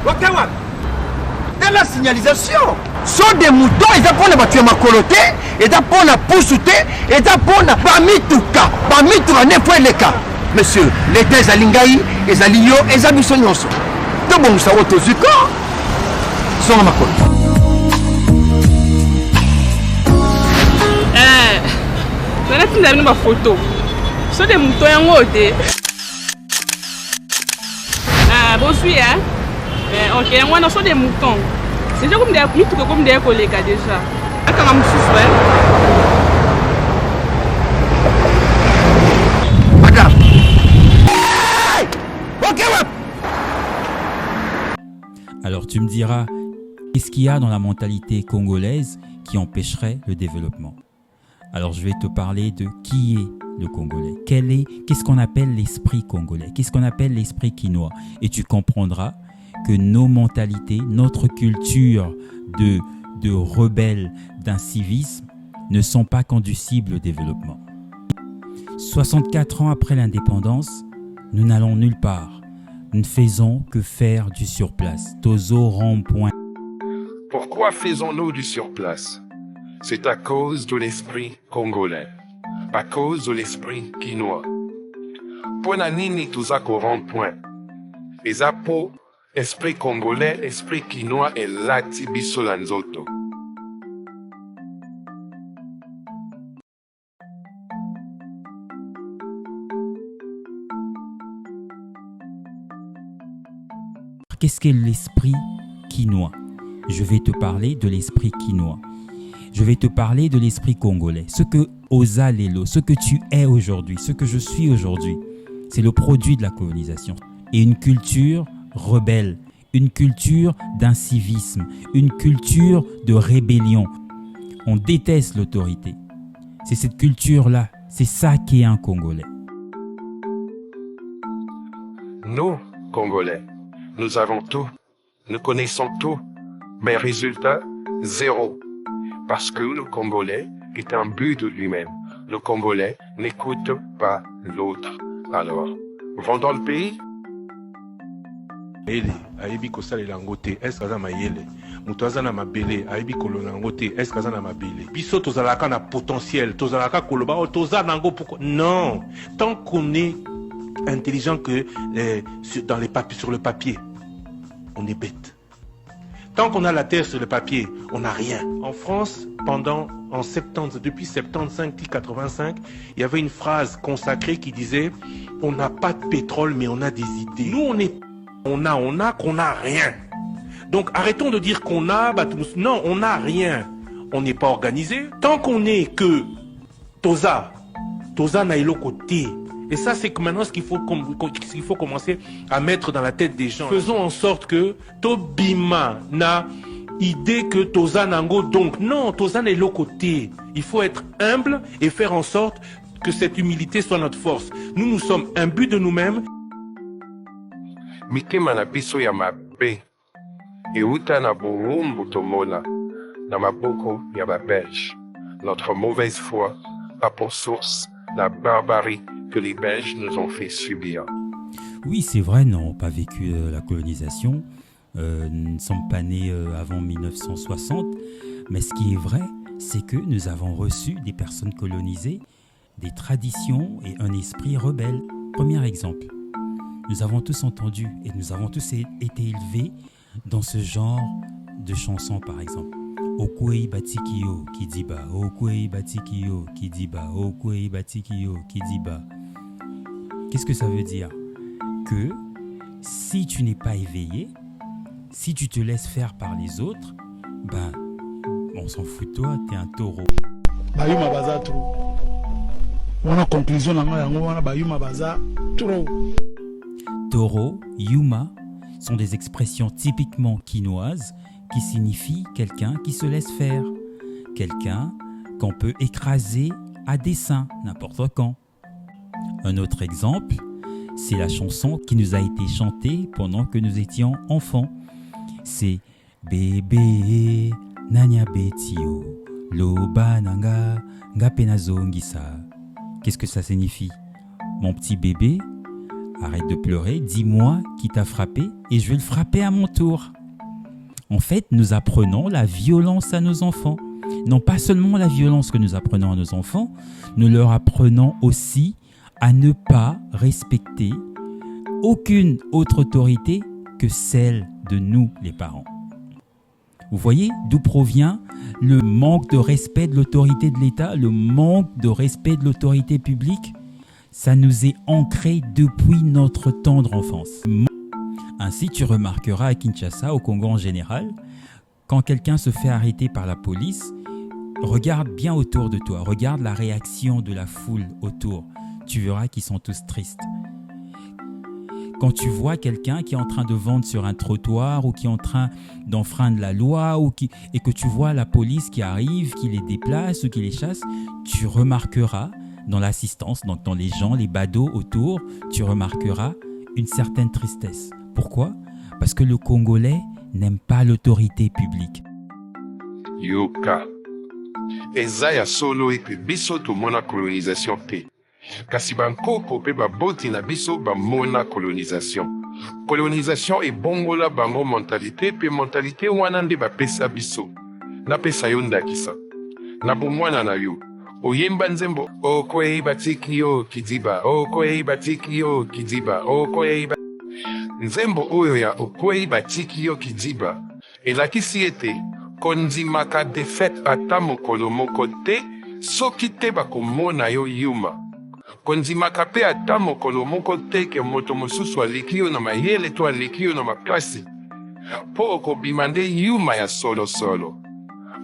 Monsieur, dans la signalisation, sont des moutons, ils apprennent à tuer ma coloté, ils apprennent à pousser, ils apprennent à bamituka, n'est le cas. Monsieur, les thèses à Lingaï, les alliés, les abusons. Tout bon, ça va au Zuko. Sont à ma coloté. Nana tinda ma photo. So des moutons en haute. Ah, bon suis hein. OK, moi non so des moutons. C'est déjà comme des moutons comme des collègues déjà. Quand on souffre. Madame. OK. Alors tu me diras, qu'est-ce qu'il y a dans la mentalité congolaise qui empêcherait le développement? Alors je vais te parler de qui est le Congolais. Qu'est-ce qu'on appelle l'esprit congolais? Qu'est-ce qu'on appelle l'esprit quinois? Et tu comprendras que nos mentalités, notre culture de rebelles, d'incivisme ne sont pas conducibles au développement. 64 ans après l'indépendance, nous n'allons nulle part. Nous ne faisons que faire du surplace. Tozo rond-point. Pourquoi faisons-nous du surplace? C'est à cause de l'esprit congolais, à cause de l'esprit quinois. Pona nini tuzako rond-point. Ezapo, esprit congolais, esprit quinois et lati biso la nzoto. Qu'est-ce qu'est l'esprit quinois? Je vais te parler de l'esprit quinois. Je vais te parler de l'esprit congolais. Ce que Oza Lelo, ce que tu es aujourd'hui, ce que je suis aujourd'hui, c'est le produit de la colonisation. Et une culture rebelle, une culture d'incivisme, une culture de rébellion. On déteste l'autorité. C'est cette culture-là, c'est ça qui est un Congolais. Nous, Congolais, nous avons tout, nous connaissons tout, mais résultat, zéro. Parce que le Congolais est un but de lui-même. Le Congolais n'écoute pas l'autre. Alors, vendons le pays. Ele aibi kosalela ngo te est-ce que aza mayele moto aza na mabele aibi kolona ngo te est-ce que aza na mabele biso tozalaka na potentiel tozalaka koloba o toza nango pourquoi non tant qu'on est intelligent que dans les papiers sur le papier on est bête. Tant qu'on a la terre sur le papier, on n'a rien. En France, depuis 75-85, il y avait une phrase consacrée qui disait « On n'a pas de pétrole, mais on a des idées. » Nous, on a qu'on n'a rien. Donc, arrêtons de dire qu'on a... non, on n'a rien. On n'est pas organisé. Tant qu'on n'est que Toza n'a eu le côté. Et ça, c'est que maintenant ce qu'il faut commencer à mettre dans la tête des gens. Faisons en sorte que Tobima n'a idée que Toza Nango. Donc, non, Toza n'est le côté. Il faut être humble et faire en sorte que cette humilité soit notre force. Nous sommes imbus de nous-mêmes. Mitema na biso ya mabe. Euta na borumbu tomona. Na maboko ya babelge. Notre mauvaise foi a pour source la barbarie que les Belges nous ont fait subir. Oui, c'est vrai, nous n'avons pas vécu la colonisation. Nous ne sommes pas nés avant 1960. Mais ce qui est vrai, c'est que nous avons reçu des personnes colonisées, des traditions et un esprit rebelle. Premier exemple, nous avons tous entendu et nous avons tous été élevés dans ce genre de chansons, par exemple. Okwei Batikio Kidiba, Okwei Batikio Kidiba, Okwei Batikio Kidiba. Qu'est-ce que ça veut dire? Que si tu n'es pas éveillé, si tu te laisses faire par les autres, ben, on s'en fout de toi, t'es un taureau. Bayuma baza trop. On a conclusion là, Bayuma baza trop. Taureau, Yuma sont des expressions typiquement quinoises qui signifient quelqu'un qui se laisse faire, quelqu'un qu'on peut écraser à dessein, n'importe quand. Un autre exemple, c'est la chanson qui nous a été chantée pendant que nous étions enfants. C'est Bébé Nanya Betio Loba Nanga Ngapena Zongisa. Qu'est-ce que ça signifie? mon petit bébé, arrête de pleurer, dis-moi qui t'a frappé et je vais le frapper à mon tour. En fait, nous apprenons la violence à nos enfants. Non pas seulement la violence que nous apprenons à nos enfants, nous leur apprenons aussi à ne pas respecter aucune autre autorité que celle de nous, les parents. Vous voyez d'où provient le manque de respect de l'autorité de l'État, le manque de respect de l'autorité publique? Ça nous est ancré depuis notre tendre enfance. Ainsi, tu remarqueras à Kinshasa, au Congo en général, quand quelqu'un se fait arrêter par la police, regarde bien autour de toi, regarde la réaction de la foule autour. Tu verras qu'ils sont tous tristes. Quand tu vois quelqu'un qui est en train de vendre sur un trottoir ou qui est en train d'enfreindre la loi et que tu vois la police qui arrive, qui les déplace ou qui les chasse, tu remarqueras dans l'assistance, donc dans les gens, les badauds autour, tu remarqueras une certaine tristesse. Pourquoi? Parce que le Congolais n'aime pas l'autorité publique. Yoka. Eza ya solo ete biso tomona colonisation te. Kasi bankoko pe baboti na biso bamona colonisation. Colonisation ebongola bango mentalité pe mentalité wana nde bapesa biso. Napesa yo ndakisa. Na bomwana na yo. Oyemba nzembo okoyeba tiki yo kidiba, okoyeba tiki yo kidiba, okoyeba. Nzembo oyo ya okoyeba tiki yo kidiba elakisi ete kondimaka defete ata mokolo moko te soki te bakomona yo yuma. Kondimaka pe ata mokolo moko te ke moto mosusu aleki yo na mayele to aleki yo na makasi mpo okobima nde yuma ya solosolo.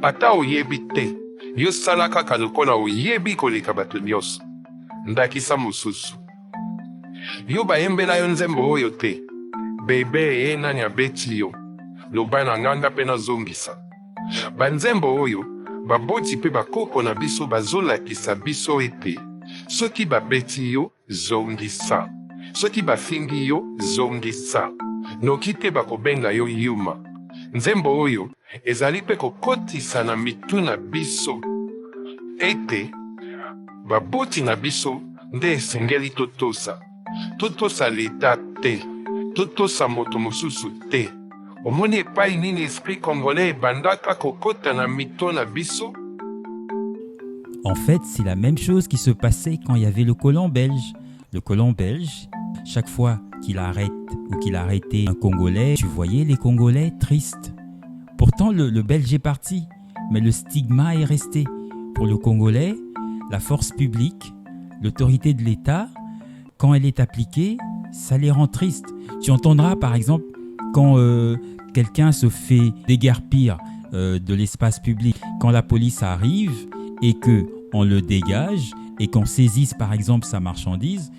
Ata oyebi te, yo sala kaka lokola oyebi koleka bato nyonso. Ndakisa mosusu. Yo bayembela yo nzembo oyo te. Bebe ye nani abeti yo. Loba na nganga pe nazongisa. Banzembo oyo, baboti pe bakoko na biso bazolakisa biso ete. Soki babeti yo, zongisa. Soki bafingi yo, zongisa. Noki te bakobenga yo yuma. Nzembo oyo, ezali pe kokotisa na mitu na biso. Ete, baboti na biso, nde esengeli totosa. Totosa leta te. Totosa moto mosusu te. Omoni epai nini esprit congolais ebandaka kokota na mito na biso? En fait, c'est la même chose qui se passait quand il y avait le colon belge. Le colon belge, chaque fois qu'il arrête ou qu'il arrêtait un Congolais, tu voyais les Congolais tristes. Pourtant, le Belge est parti, mais le stigma est resté. Pour le Congolais, la force publique, l'autorité de l'État, quand elle est appliquée, ça les rend tristes. Tu entendras par exemple quand quelqu'un se fait déguerpir de l'espace public, quand la police arrive et qu'on le dégage et qu'on saisisse par exemple sa marchandise,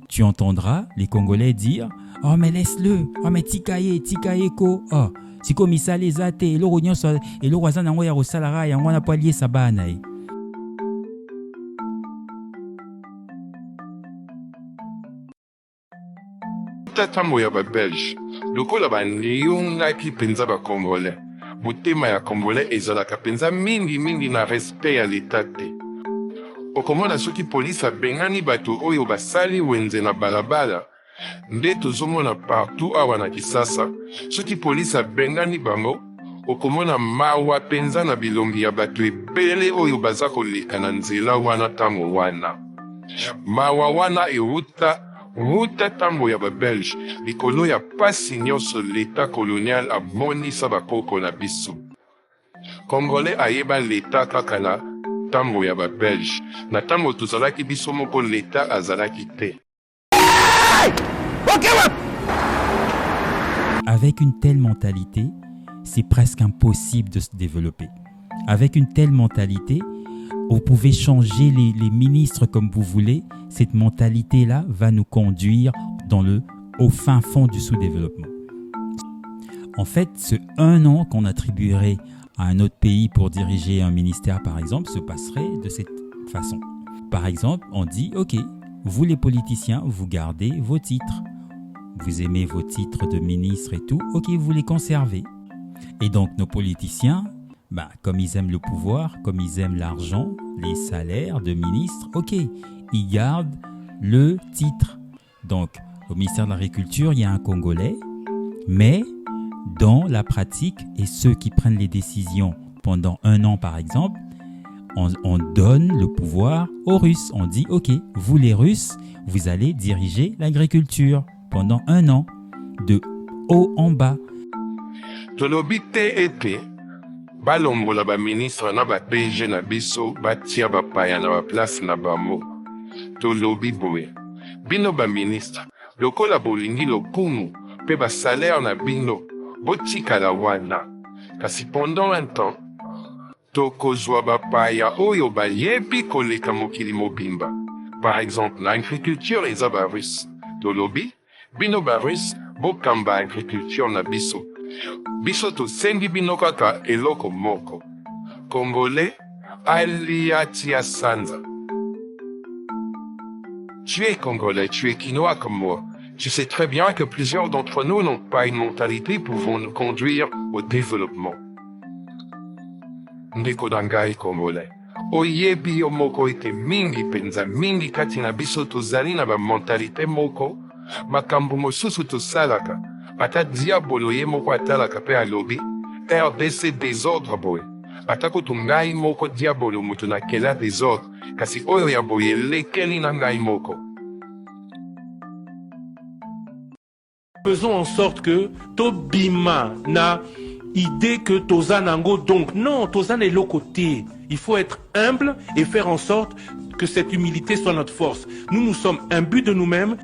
tu entendras les Congolais dire « Oh mais laisse-le, oh mais tikaye ko, oh siko misale zate, eloko nyonso eloko aza nango ya kosalara yango wana po aliesa bana ye. » Tatambo ya babelge, lokola bandiyongaki penza bakongolais. Botema ya congolais ezalaka penza mingi na respect ya l'État te. Okomona soki polisi abengani bato oyo basali wenze na balabala, nde tozomona partout awa na Kisasa, soki polisi abengani bango, okomona mawa penza na bilongi ya bato ebele oyo baza koleka na nzela wana tango wana. Mawa wana Ruta tambo ya babelge, likolo ya pasi nyonso l'État colonial amonisa bakoko na biso. Congolais ayeba l'État kaka na tambo ya babelge, na tambo tozalaki biso moko l'État azalaki te. Avec une telle mentalité, c'est presque impossible de se développer. Avec une telle mentalité, vous pouvez changer les ministres comme vous voulez. Cette mentalité-là va nous conduire au fin fond du sous-développement. En fait, ce 1 an qu'on attribuerait à un autre pays pour diriger un ministère, par exemple, se passerait de cette façon. Par exemple, on dit, OK, vous les politiciens, vous gardez vos titres. Vous aimez vos titres de ministre et tout, OK, vous les conservez. Et donc, nos politiciens, comme ils aiment le pouvoir, comme ils aiment l'argent, les salaires de ministres, OK, ils gardent le titre. Donc, au ministère de l'Agriculture, il y a un Congolais, mais dans la pratique, et ceux qui prennent les décisions pendant 1 an par exemple, on donne le pouvoir aux Russes. On dit, ok, vous les Russes, vous allez diriger l'agriculture pendant 1 an, de haut en bas. tolobi te ete balongola baministre na ba-PG na biso batia bapaya na baplace na bango. Tolobi boye bino baministre lokola bolingi lokumu mpe basalaire na bino botikala wana, kasi pendant un temps tokozwa bapaya oyo bayebi koleka mokili mobimba. Par exemple, na agriculture eza barusse. Tolobi bino barusse bokamba agriculture na biso. Biso tosengi bino kaka eloko moko. Congolais, aliatia sanza. Tu es Congolais, tu es Quinois comme moi. Tu sais très bien que plusieurs d'entre nous n'ont pas une mentalité pouvant nous conduire au développement. Ndeko dangai Congolais. Oyebi yo moko ete mingi penza mingi kati na biso tozali na ba mentalité moko. Makambo mosusu tosalaka. Ata diabolo ye moko atalaka pe alobi. RDC désordre boy. Ata kutungai moko diabolo mutu na kela désordre. Kasi oyo ya boye lekeli na ngai moko. Faisons en sorte que Tobima na idée que Tozan Nango, donc non, Tozan est l'autre côté. Il faut être humble et faire en sorte que cette humilité soit notre force. Nous sommes imbus de nous-mêmes.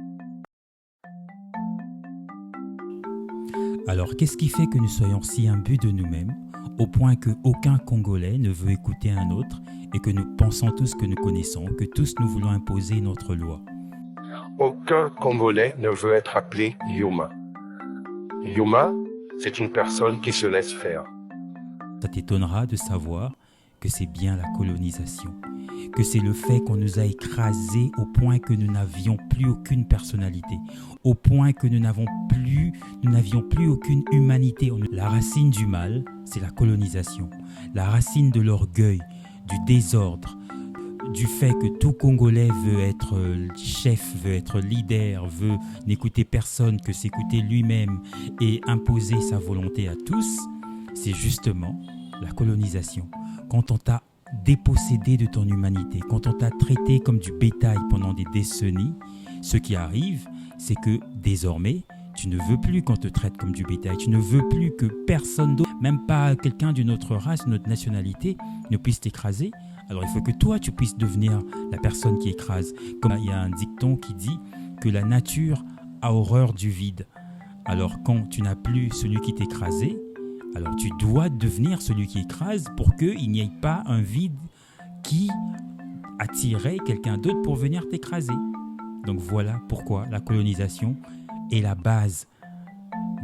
Alors, qu'est-ce qui fait que nous soyons si imbus de nous-mêmes, au point qu'aucun Congolais ne veut écouter un autre et que nous pensons tous que nous connaissons, que tous nous voulons imposer notre loi? Aucun Congolais ne veut être appelé Yuma. Yuma, c'est une personne qui se laisse faire. Ça t'étonnera de savoir que c'est bien la colonisation, que c'est le fait qu'on nous a écrasés au point que nous n'avions plus aucune personnalité, au point que nous n'avions plus aucune humanité. La racine du mal, c'est la colonisation. La racine de l'orgueil, du désordre, du fait que tout Congolais veut être chef, veut être leader, veut n'écouter personne que s'écouter lui-même et imposer sa volonté à tous, c'est justement la colonisation. Quand on t'a dépossédé de ton humanité, quand on t'a traité comme du bétail pendant des décennies, ce qui arrive, c'est que désormais, tu ne veux plus qu'on te traite comme du bétail. Tu ne veux plus que personne d'autre, même pas quelqu'un d'une autre race, d'une autre nationalité, ne puisse t'écraser. Alors il faut que toi, tu puisses devenir la personne qui écrase. Comme il y a un dicton qui dit que la nature a horreur du vide. Alors quand tu n'as plus celui qui t'écrasait, alors tu dois devenir celui qui écrase pour qu'il n'y ait pas un vide qui attirerait quelqu'un d'autre pour venir t'écraser. Donc voilà pourquoi la colonisation est la base.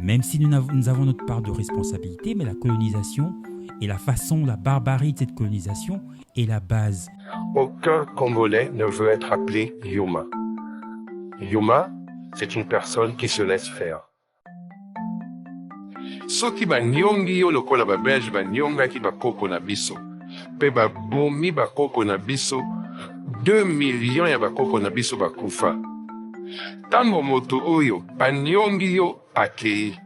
Même si nous avons notre part de responsabilité, mais la colonisation et la façon, la barbarie de cette colonisation est la base. Aucun Congolais ne veut être appelé Yuma. Yuma, c'est une personne qui se laisse faire. Soki banyongi yo lokola ba belge banyongaki bakoko na biso. Pe babomi bakoko na biso, 2 millions ya bakoko na biso bakufa. Tango moto oyo banyongi yo akei.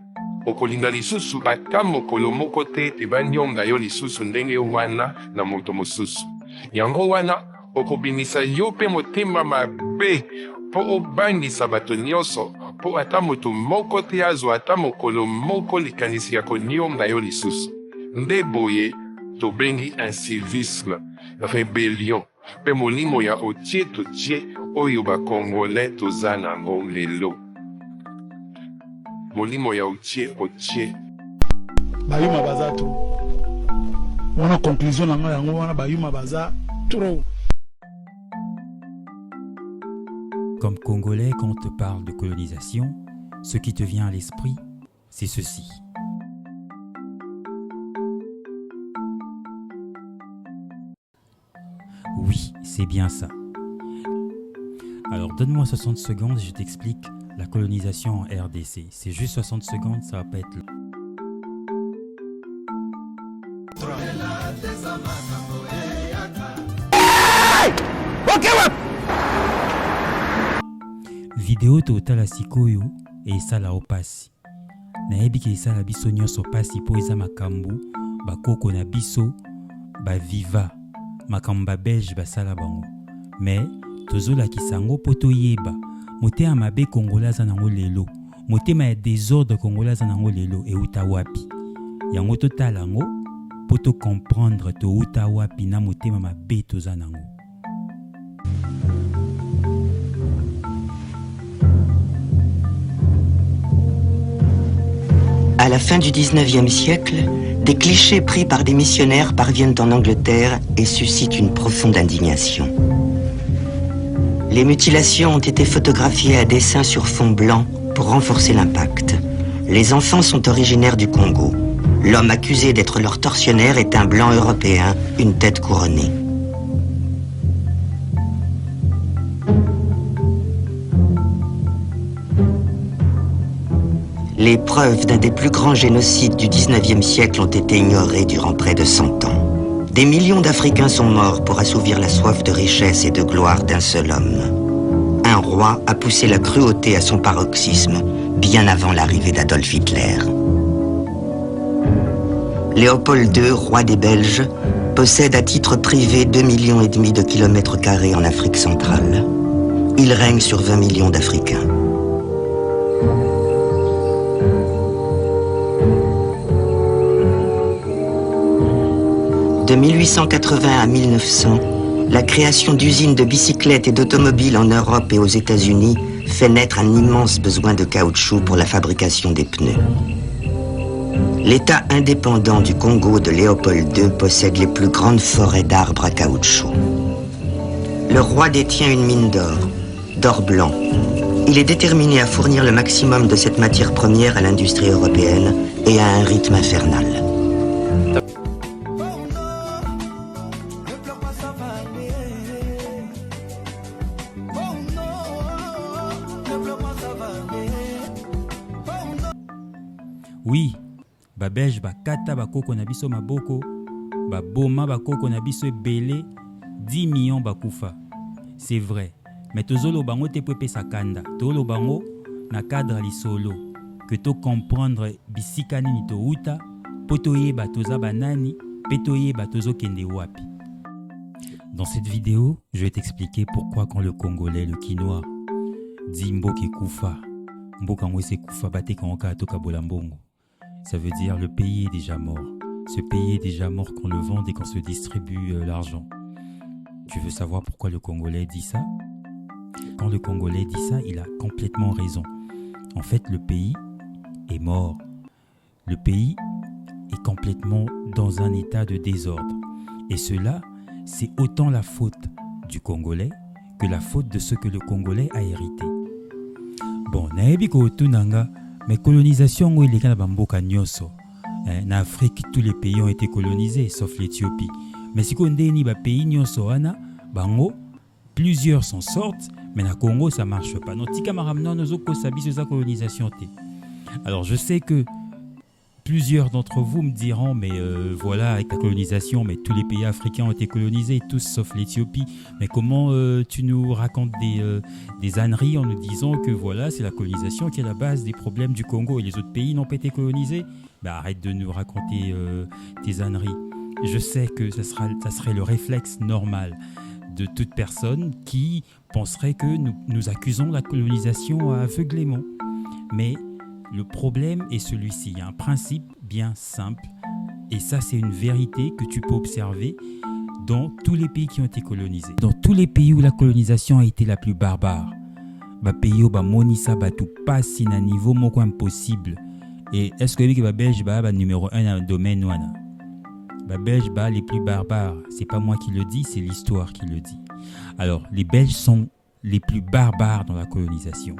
Okolinga lisusu bata mokolo moko te te banyonga yo lisusu ndenge wana na moto mosusu. Yango wana okobimisa yo pe motema mabe po obangisa bato nyonso po ata moto moko te azwa ata mokolo moko likanisi ya konyonga yo lisusu. Nde boye tobengi incivisme, rébellion, pe molimo ya otie totie oyo bakongolais toza nango lelo. Molimo ya otie. Bayuma baza trop. Wana conclusion nanga yango wana bayuma baza trop. Comme Congolais, quand on te parle de colonisation, ce qui te vient à l'esprit, c'est ceci. Oui, c'est bien ça. Alors donne-moi 60 secondes et je t'explique la colonisation en RDC. C'est juste 60 secondes, ça va pas être... Hey! Okay, what? Vidéo totala sikoyo et esala opasi. Nayebi ke esala biso nyonso pasi po eza makambu bakoko na biso ba viva makambu ba belge basala bango. Mais tozolakisa yango po toyeba motema mabe Congolais aza nango lelo, motema ya désordre Congolais aza nango lelo euta wapi. Yango totala yango po to comprendre touta wapi na motema mabe toza nango. À la fin du 19e siècle, des clichés pris par des missionnaires parviennent en Angleterre et suscitent une profonde indignation. Les mutilations ont été photographiées à dessein sur fond blanc pour renforcer l'impact. Les enfants sont originaires du Congo. L'homme accusé d'être leur tortionnaire est un blanc européen, une tête couronnée. Les preuves d'un des plus grands génocides du 19e siècle ont été ignorées durant près de 100 ans. Des millions d'Africains sont morts pour assouvir la soif de richesse et de gloire d'un seul homme. Un roi a poussé la cruauté à son paroxysme, bien avant l'arrivée d'Adolf Hitler. Léopold II, roi des Belges, possède à titre privé 2,5 millions de kilomètres carrés en Afrique centrale. Il règne sur 20 millions d'Africains. De 1880 à 1900, la création d'usines de bicyclettes et d'automobiles en Europe et aux États-Unis fait naître un immense besoin de caoutchouc pour la fabrication des pneus. L'État indépendant du Congo de Léopold II possède les plus grandes forêts d'arbres à caoutchouc. Le roi détient une mine d'or blanc. Il est déterminé à fournir le maximum de cette matière première à l'industrie européenne et à un rythme infernal. Oui, babelge bakata bakoko na biso maboko, baboma bakoko na biso ebele, 10 millions bakufa. C'est vrai, mais tozolo bango te pepe sakanda, tolo bango na cadre lisolo, que to comprendre bisika nini to uta, poto yeba toza banani, peto yeba tozo kende wapi. Dans cette vidéo, je vais t'expliquer pourquoi quand le Congolais, le Quinois, dit Mboke Kufa, Mboka Mwese Kufa bate kangoka atoka bolambongo. Ça veut dire le pays est déjà mort. Ce pays est déjà mort qu'on le vende et qu'on se distribue l'argent. Tu veux savoir pourquoi le Congolais dit ça? Quand le Congolais dit ça, il a complètement raison. En fait, le pays est mort. Le pays est complètement dans un état de désordre. Et cela, c'est autant la faute du Congolais que la faute de ce que le Congolais a hérité. Bon, naebi ko tunanga. Mais colonisation, il y a bamboka nyoso. En Afrique, tous les pays ont été colonisés, sauf l'Éthiopie. Mais si on déni ba pays nyoso ana, bango, plusieurs s'en sortent, mais na Congo ça marche pas. Non, tika maramna nozoko sabiso za colonisation te. Alors je sais que plusieurs d'entre vous me diront, mais voilà, avec la colonisation, mais tous les pays africains ont été colonisés, tous sauf l'Éthiopie. Mais comment tu nous racontes des âneries en nous disant que voilà, c'est la colonisation qui est la base des problèmes du Congo et les autres pays n'ont pas été colonisés? Bah, arrête de nous raconter tes âneries. Je sais que ça serait le réflexe normal de toute personne qui penserait que nous accusons la colonisation aveuglément. Mais le problème est celui-ci. Il y a un principe bien simple. Et ça, c'est une vérité que tu peux observer dans tous les pays qui ont été colonisés. Dans tous les pays où la colonisation a été la plus barbare, bah pays où bah monisa bah tout passe à un niveau moko impossible. Et est-ce que les Belges bah numéro 1 dans le domaine ouana? Bah Belges bah les plus barbares. C'est pas moi qui le dis, c'est l'histoire qui le dit. Alors les Belges sont les plus barbares dans la colonisation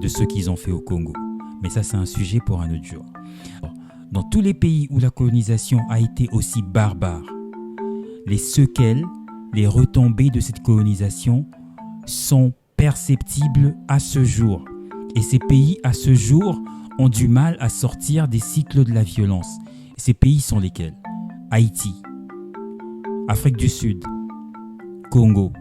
de ceux qu'ils ont fait au Congo. Mais ça, c'est un sujet pour un autre jour. Dans tous les pays où la colonisation a été aussi barbare, les séquelles, les retombées de cette colonisation sont perceptibles à ce jour. Et ces pays, à ce jour, ont du mal à sortir des cycles de la violence. Et ces pays sont lesquels? Haïti, Afrique du Sud, Congo.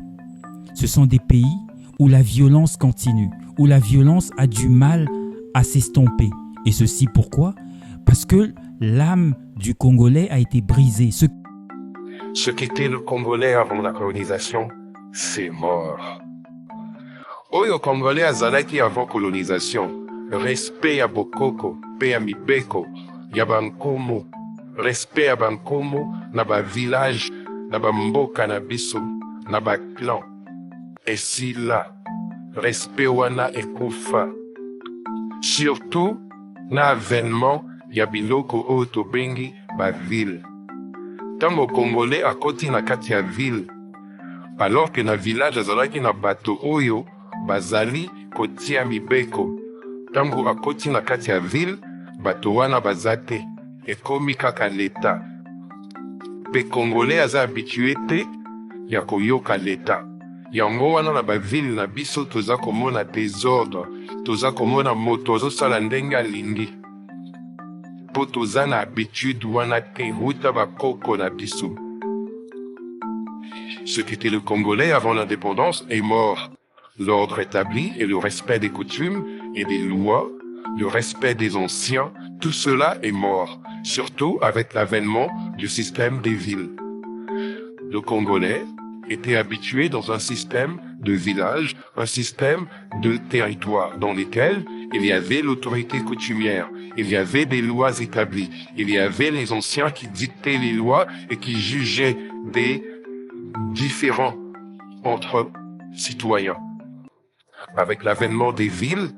Ce sont des pays où la violence continue, où la violence a du mal à s'estomper. Et ceci pourquoi? Parce que l'âme du Congolais a été brisée. Ce qu'était le Congolais avant la colonisation, c'est mort. Oyo Congolais azalaki avant colonisation, respect à Bokoko, paix à Mibeko, ya Bankomo, respect à Bankomo, na ba village, na ba mboka na biso, na ba clan. Et si là, respect wana ekufa. Surtout, na avènement, ya biloko oyo tobengi ba ville. Tango Congolais akoti na kati ya ville, alors que na village azalaki na bato oyo bazali kotia mibeko. Tango akoti na kati ya ville, bato wana bazate ekomi kaka leta. Pe Congolais aza habitué te ya koyoka leta. Yango wana na ba ville na biso toza komona désordre, toza komona moto azosala ndenge alingi. Po toza na habitude wana te huta bakoko na biso. Ce qu'était le Congolais avant l'indépendance est mort. L'ordre établi et le respect des coutumes et des lois, le respect des anciens, tout cela est mort, surtout avec l'avènement du système des villes. Le Congolais était habitué dans un système de village, un système de territoire dans lequel il y avait l'autorité coutumière, il y avait des lois établies, il y avait les anciens qui dictaient les lois et qui jugeaient des différends entre citoyens. Avec l'avènement des villes,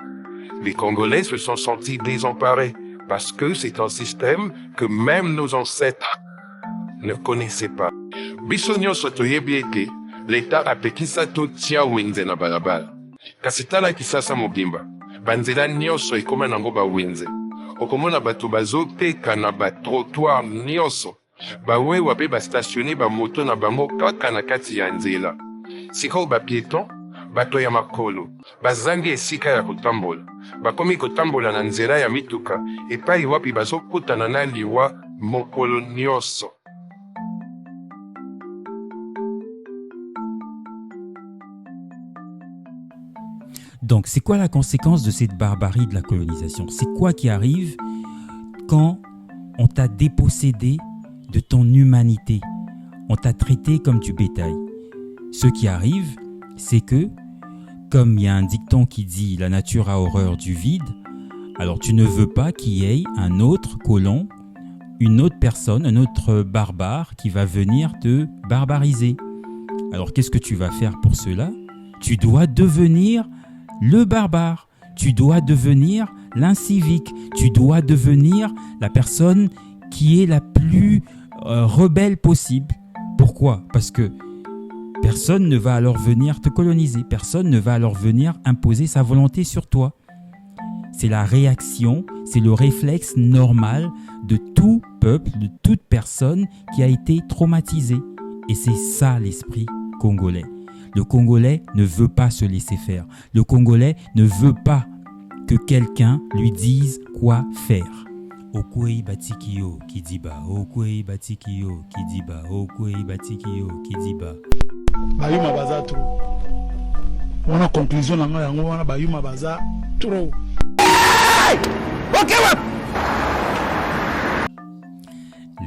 les Congolais se sont sentis désemparés parce que c'est un système que même nos ancêtres ne connaissaient pas. Biso nyonso toyebi ete l'État apekisa totia wenze na balabala. Kasi tala kisasa mobimba, banzela nyonso ekoma nango bawenze. Okomona bato bazoteka na batrottoir nyonso. Bawewa pe bastationne bamoto na bango kaka na kati ya nzela. Sikoyo bapieton, bato ya makolo, bazangi esika ya kotambola. Bakomi kotambola na nzela ya mituka, epai wapi bazokutana na liwa mokolo nyonso. Donc, c'est quoi la conséquence de cette barbarie de la colonisation? C'est quoi qui arrive quand on t'a dépossédé de ton humanité? On t'a traité comme du bétail. Ce qui arrive, c'est que, comme il y a un dicton qui dit « la nature a horreur du vide », alors tu ne veux pas qu'il y ait un autre colon, une autre personne, un autre barbare qui va venir te barbariser. Alors qu'est-ce que tu vas faire pour cela? Tu dois devenir le barbare, tu dois devenir l'incivique, tu dois devenir la personne qui est la plus rebelle possible. Pourquoi? Parce que personne ne va alors venir te coloniser, personne ne va alors venir imposer sa volonté sur toi. C'est la réaction, c'est le réflexe normal de tout peuple, de toute personne qui a été traumatisée. Et c'est ça l'esprit congolais. Le Congolais ne veut pas se laisser faire. Le Congolais ne veut pas que quelqu'un lui dise quoi faire. Okwei batikio kidiba, okwei batikio kidiba, okwei batikio kidiba. Bayuma baza trop. On a conclusion nanga yango wana bayuma baza trop.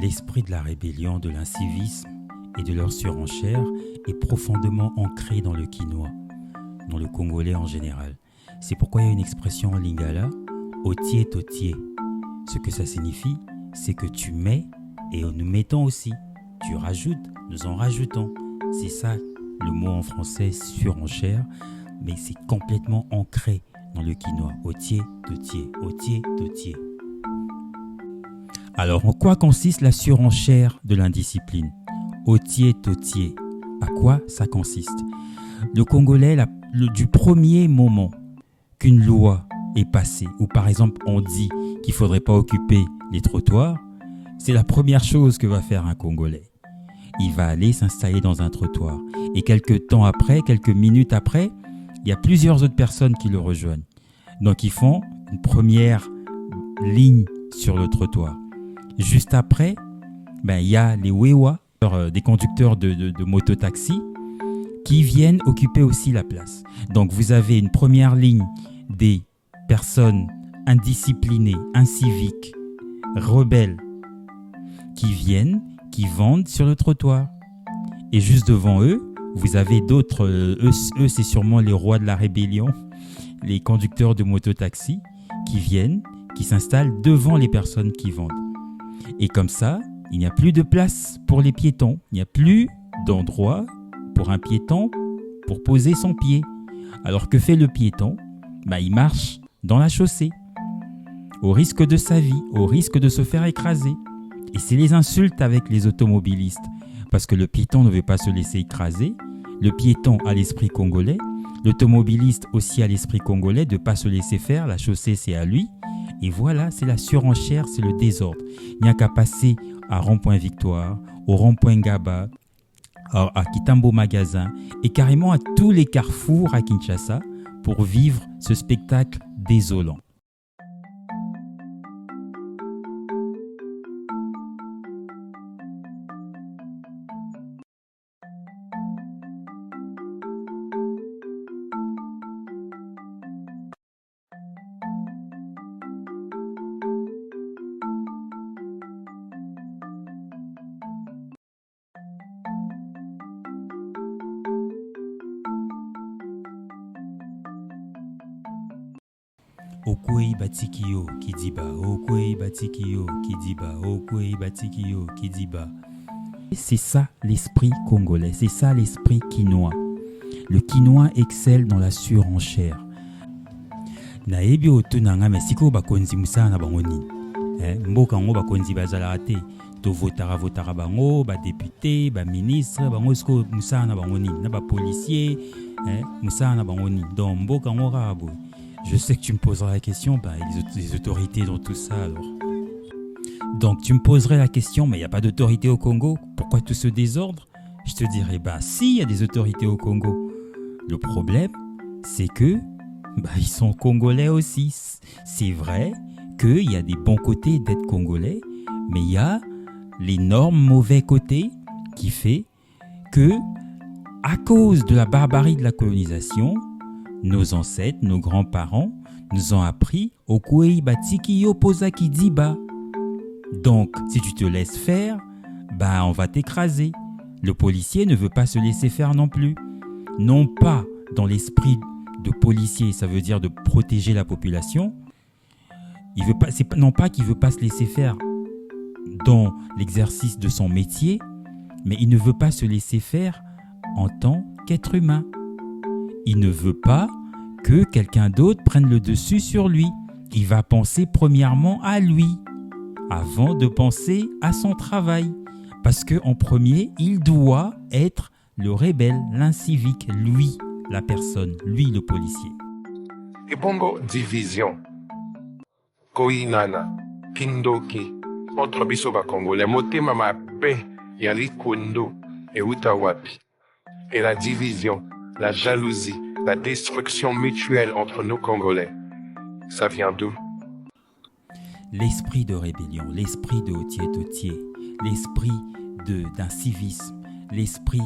L'esprit de la rébellion, de l'incivisme et de leur surenchère est profondément ancré dans le Kinois, dans le Congolais en général. C'est pourquoi il y a une expression en lingala, otié totié. Ce que ça signifie, c'est que tu mets et nous mettons aussi. Tu rajoutes, nous en rajoutons. C'est ça le mot en français surenchère, mais c'est complètement ancré dans le Kinois. Otié totié, otié totié. Alors, en quoi consiste la surenchère de l'indiscipline? Otié totié. À quoi ça consiste? Le Congolais, du premier moment qu'une loi est passée, ou par exemple on dit qu'il ne faudrait pas occuper les trottoirs, c'est la première chose que va faire un Congolais. Il va aller s'installer dans un trottoir. Et quelques temps après, quelques minutes après, il y a plusieurs autres personnes qui le rejoignent. Donc ils font une première ligne sur le trottoir. Juste après, il y a les wewa, des conducteurs de mototaxi qui viennent occuper aussi la place. Donc vous avez une première ligne des personnes indisciplinées, inciviques, rebelles, qui viennent, qui vendent sur le trottoir. Et juste devant eux, vous avez d'autres, eux c'est sûrement les rois de la rébellion, les conducteurs de mototaxi qui viennent, qui s'installent devant les personnes qui vendent. Et comme ça, il n'y a plus de place pour les piétons, il n'y a plus d'endroit pour un piéton pour poser son pied. Alors que fait le piéton? Il marche dans la chaussée, au risque de sa vie, au risque de se faire écraser. Et c'est les insultes avec les automobilistes, parce que le piéton ne veut pas se laisser écraser, le piéton a l'esprit congolais, l'automobiliste aussi a l'esprit congolais de ne pas se laisser faire, la chaussée c'est à lui. Et voilà, c'est la surenchère, c'est le désordre. Il n'y a qu'à passer à Rond-Point Victoire, au Rond-Point Gaba, à Kitambo Magasin et carrément à tous les carrefours à Kinshasa pour vivre ce spectacle désolant. Okwei batikio kidiba, okwei batikio kidiba, okwei batikio kidiba. C'est ça l'esprit congolais, c'est ça l'esprit quinois. Le quinois excelle dans la surenchère. Naebi otunanga mesiko bakonzi musana bangoni. Mboka ngo bakonzi bazala te. To votara bango, ba député, ba ministre, bango sko musana bangoni, na ba policier, musana bangoni. Donc mboka ngo rabo. Je sais que tu me poseras la question, les autorités dans tout ça alors. Donc tu me poserais la question, mais il n'y a pas d'autorité au Congo, pourquoi tout ce désordre? Je te dirais, si, il y a des autorités au Congo. Le problème, c'est que, ils sont congolais aussi. C'est vrai qu'il y a des bons côtés d'être congolais, mais il y a l'énorme mauvais côté qui fait que, à cause de la barbarie de la colonisation, nos ancêtres, nos grands-parents nous ont appris au Kwei Batiki Yopoza Kidiba. Donc, si tu te laisses faire, on va t'écraser. Le policier ne veut pas se laisser faire non plus. Non pas dans l'esprit de policier, ça veut dire de protéger la population. Non pas qu'il ne veut pas se laisser faire dans l'exercice de son métier, mais il ne veut pas se laisser faire en tant qu'être humain. Il ne veut pas que quelqu'un d'autre prenne le dessus sur lui. Il va penser premièrement à lui, avant de penser à son travail. Parce qu'en premier, il doit être le rebelle, l'incivique, lui, la personne, lui, le policier. Et bongo division. Koinana, Kindoki, entre biso ba Congolais, motema mabe, yali kundo, et utawapi. Et la division, la jalousie, la destruction mutuelle entre nos Congolais, ça vient d'où? L'esprit de rébellion, l'esprit de Otié-Totié, l'esprit d'incivisme, l'esprit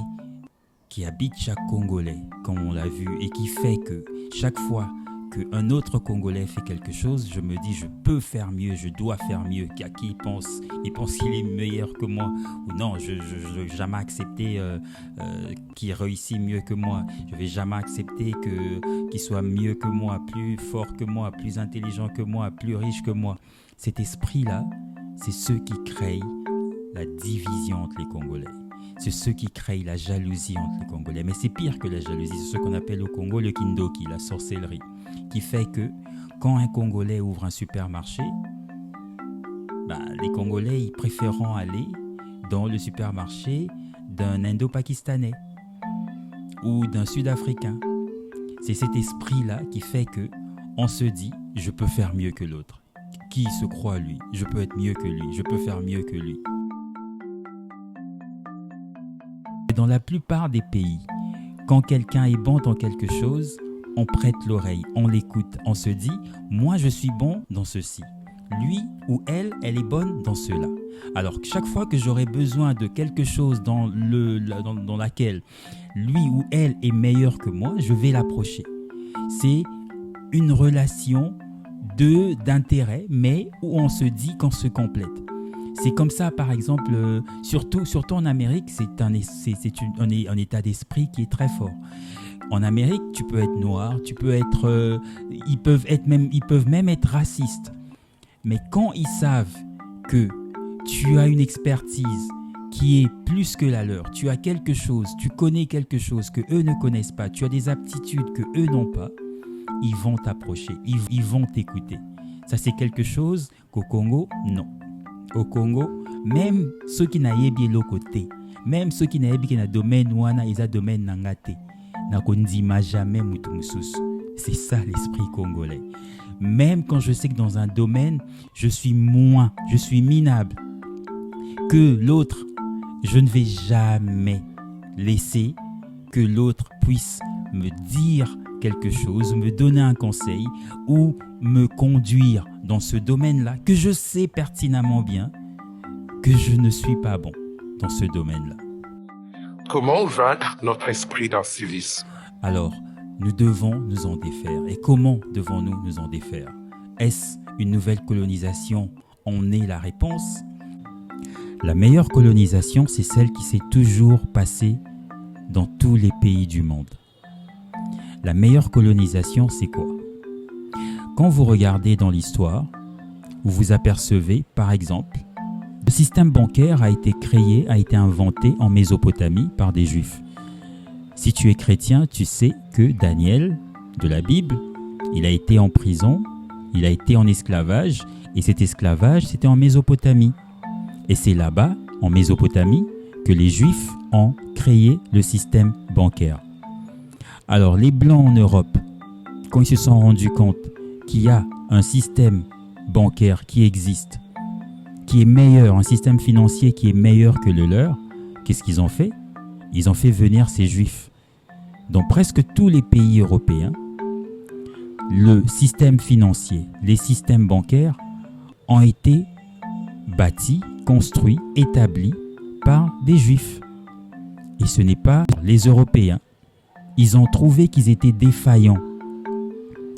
qui habite chaque Congolais, comme on l'a vu, et qui fait que chaque fois qu'un autre Congolais fait quelque chose, je me dis je peux faire mieux, je dois faire mieux. Qui pense qu'il est meilleur que moi, ou non, je vais jamais accepter qu'il réussisse mieux que moi. Je vais jamais accepter qu'il soit mieux que moi, plus fort que moi, plus intelligent que moi, plus riche que moi. Cet esprit-là, c'est ceux qui créent la division entre les Congolais. C'est ceux qui créent la jalousie entre les Congolais. Mais c'est pire que la jalousie, c'est ce qu'on appelle au Congo le kindoki, la sorcellerie, qui fait que quand un Congolais ouvre un supermarché, les Congolais ils préféreront aller dans le supermarché d'un Indo-Pakistanais ou d'un Sud-Africain. C'est cet esprit-là qui fait que on se dit je peux faire mieux que l'autre. Qui se croit lui? Je peux être mieux que lui, je peux faire mieux que lui. Dans la plupart des pays, quand quelqu'un est bon dans quelque chose, on prête l'oreille, on l'écoute, on se dit « moi je suis bon dans ceci ». Lui ou elle est bonne dans cela. Alors, chaque fois que j'aurai besoin de quelque chose dans laquelle lui ou elle est meilleur que moi, je vais l'approcher. C'est une relation d'intérêt, mais où on se dit qu'on se complète. C'est comme ça, par exemple, surtout en Amérique, c'est un état d'esprit qui est très fort. En Amérique, tu peux être noir, tu peux être, ils peuvent même être racistes. Mais quand ils savent que tu as une expertise qui est plus que la leur, tu as quelque chose, tu connais quelque chose que eux ne connaissent pas, tu as des aptitudes que eux n'ont pas, ils vont t'approcher, ils vont t'écouter. Ça, c'est quelque chose qu'au Congo, non. Au Congo, même ceux qui n'aient pas le côté, même ceux qui n'aient pas le domaine ou le domaine nangate, n'a jamais mutu mususu. C'est ça l'esprit congolais. Même quand je sais que dans un domaine, je suis minable que l'autre, je ne vais jamais laisser que l'autre puisse me dire quelque chose, me donner un conseil ou me conduire dans ce domaine-là que je sais pertinemment bien que je ne suis pas bon dans ce domaine-là. Comment vaincre notre esprit d'incivisme? Alors, nous devons nous en défaire. Et comment devons-nous nous en défaire? Est-ce une nouvelle colonisation? On est la réponse. La meilleure colonisation, c'est celle qui s'est toujours passée dans tous les pays du monde. La meilleure colonisation, c'est quoi? Quand vous regardez dans l'histoire, vous vous apercevez, par exemple, le système bancaire a été inventé en Mésopotamie par des Juifs. Si tu es chrétien, tu sais que Daniel, de la Bible, il a été en prison, il a été en esclavage, et cet esclavage, c'était en Mésopotamie. Et c'est là-bas, en Mésopotamie, que les Juifs ont créé le système bancaire. Alors, les Blancs en Europe, quand ils se sont rendus compte qu'il y a un système bancaire qui existe, qui est meilleur, un système financier qui est meilleur que le leur, qu'est-ce qu'ils ont fait? Ils ont fait venir ces Juifs. Dans presque tous les pays européens, le système financier, les systèmes bancaires ont été bâtis, construits, établis par des Juifs. Et ce n'est pas les Européens. Ils ont trouvé qu'ils étaient défaillants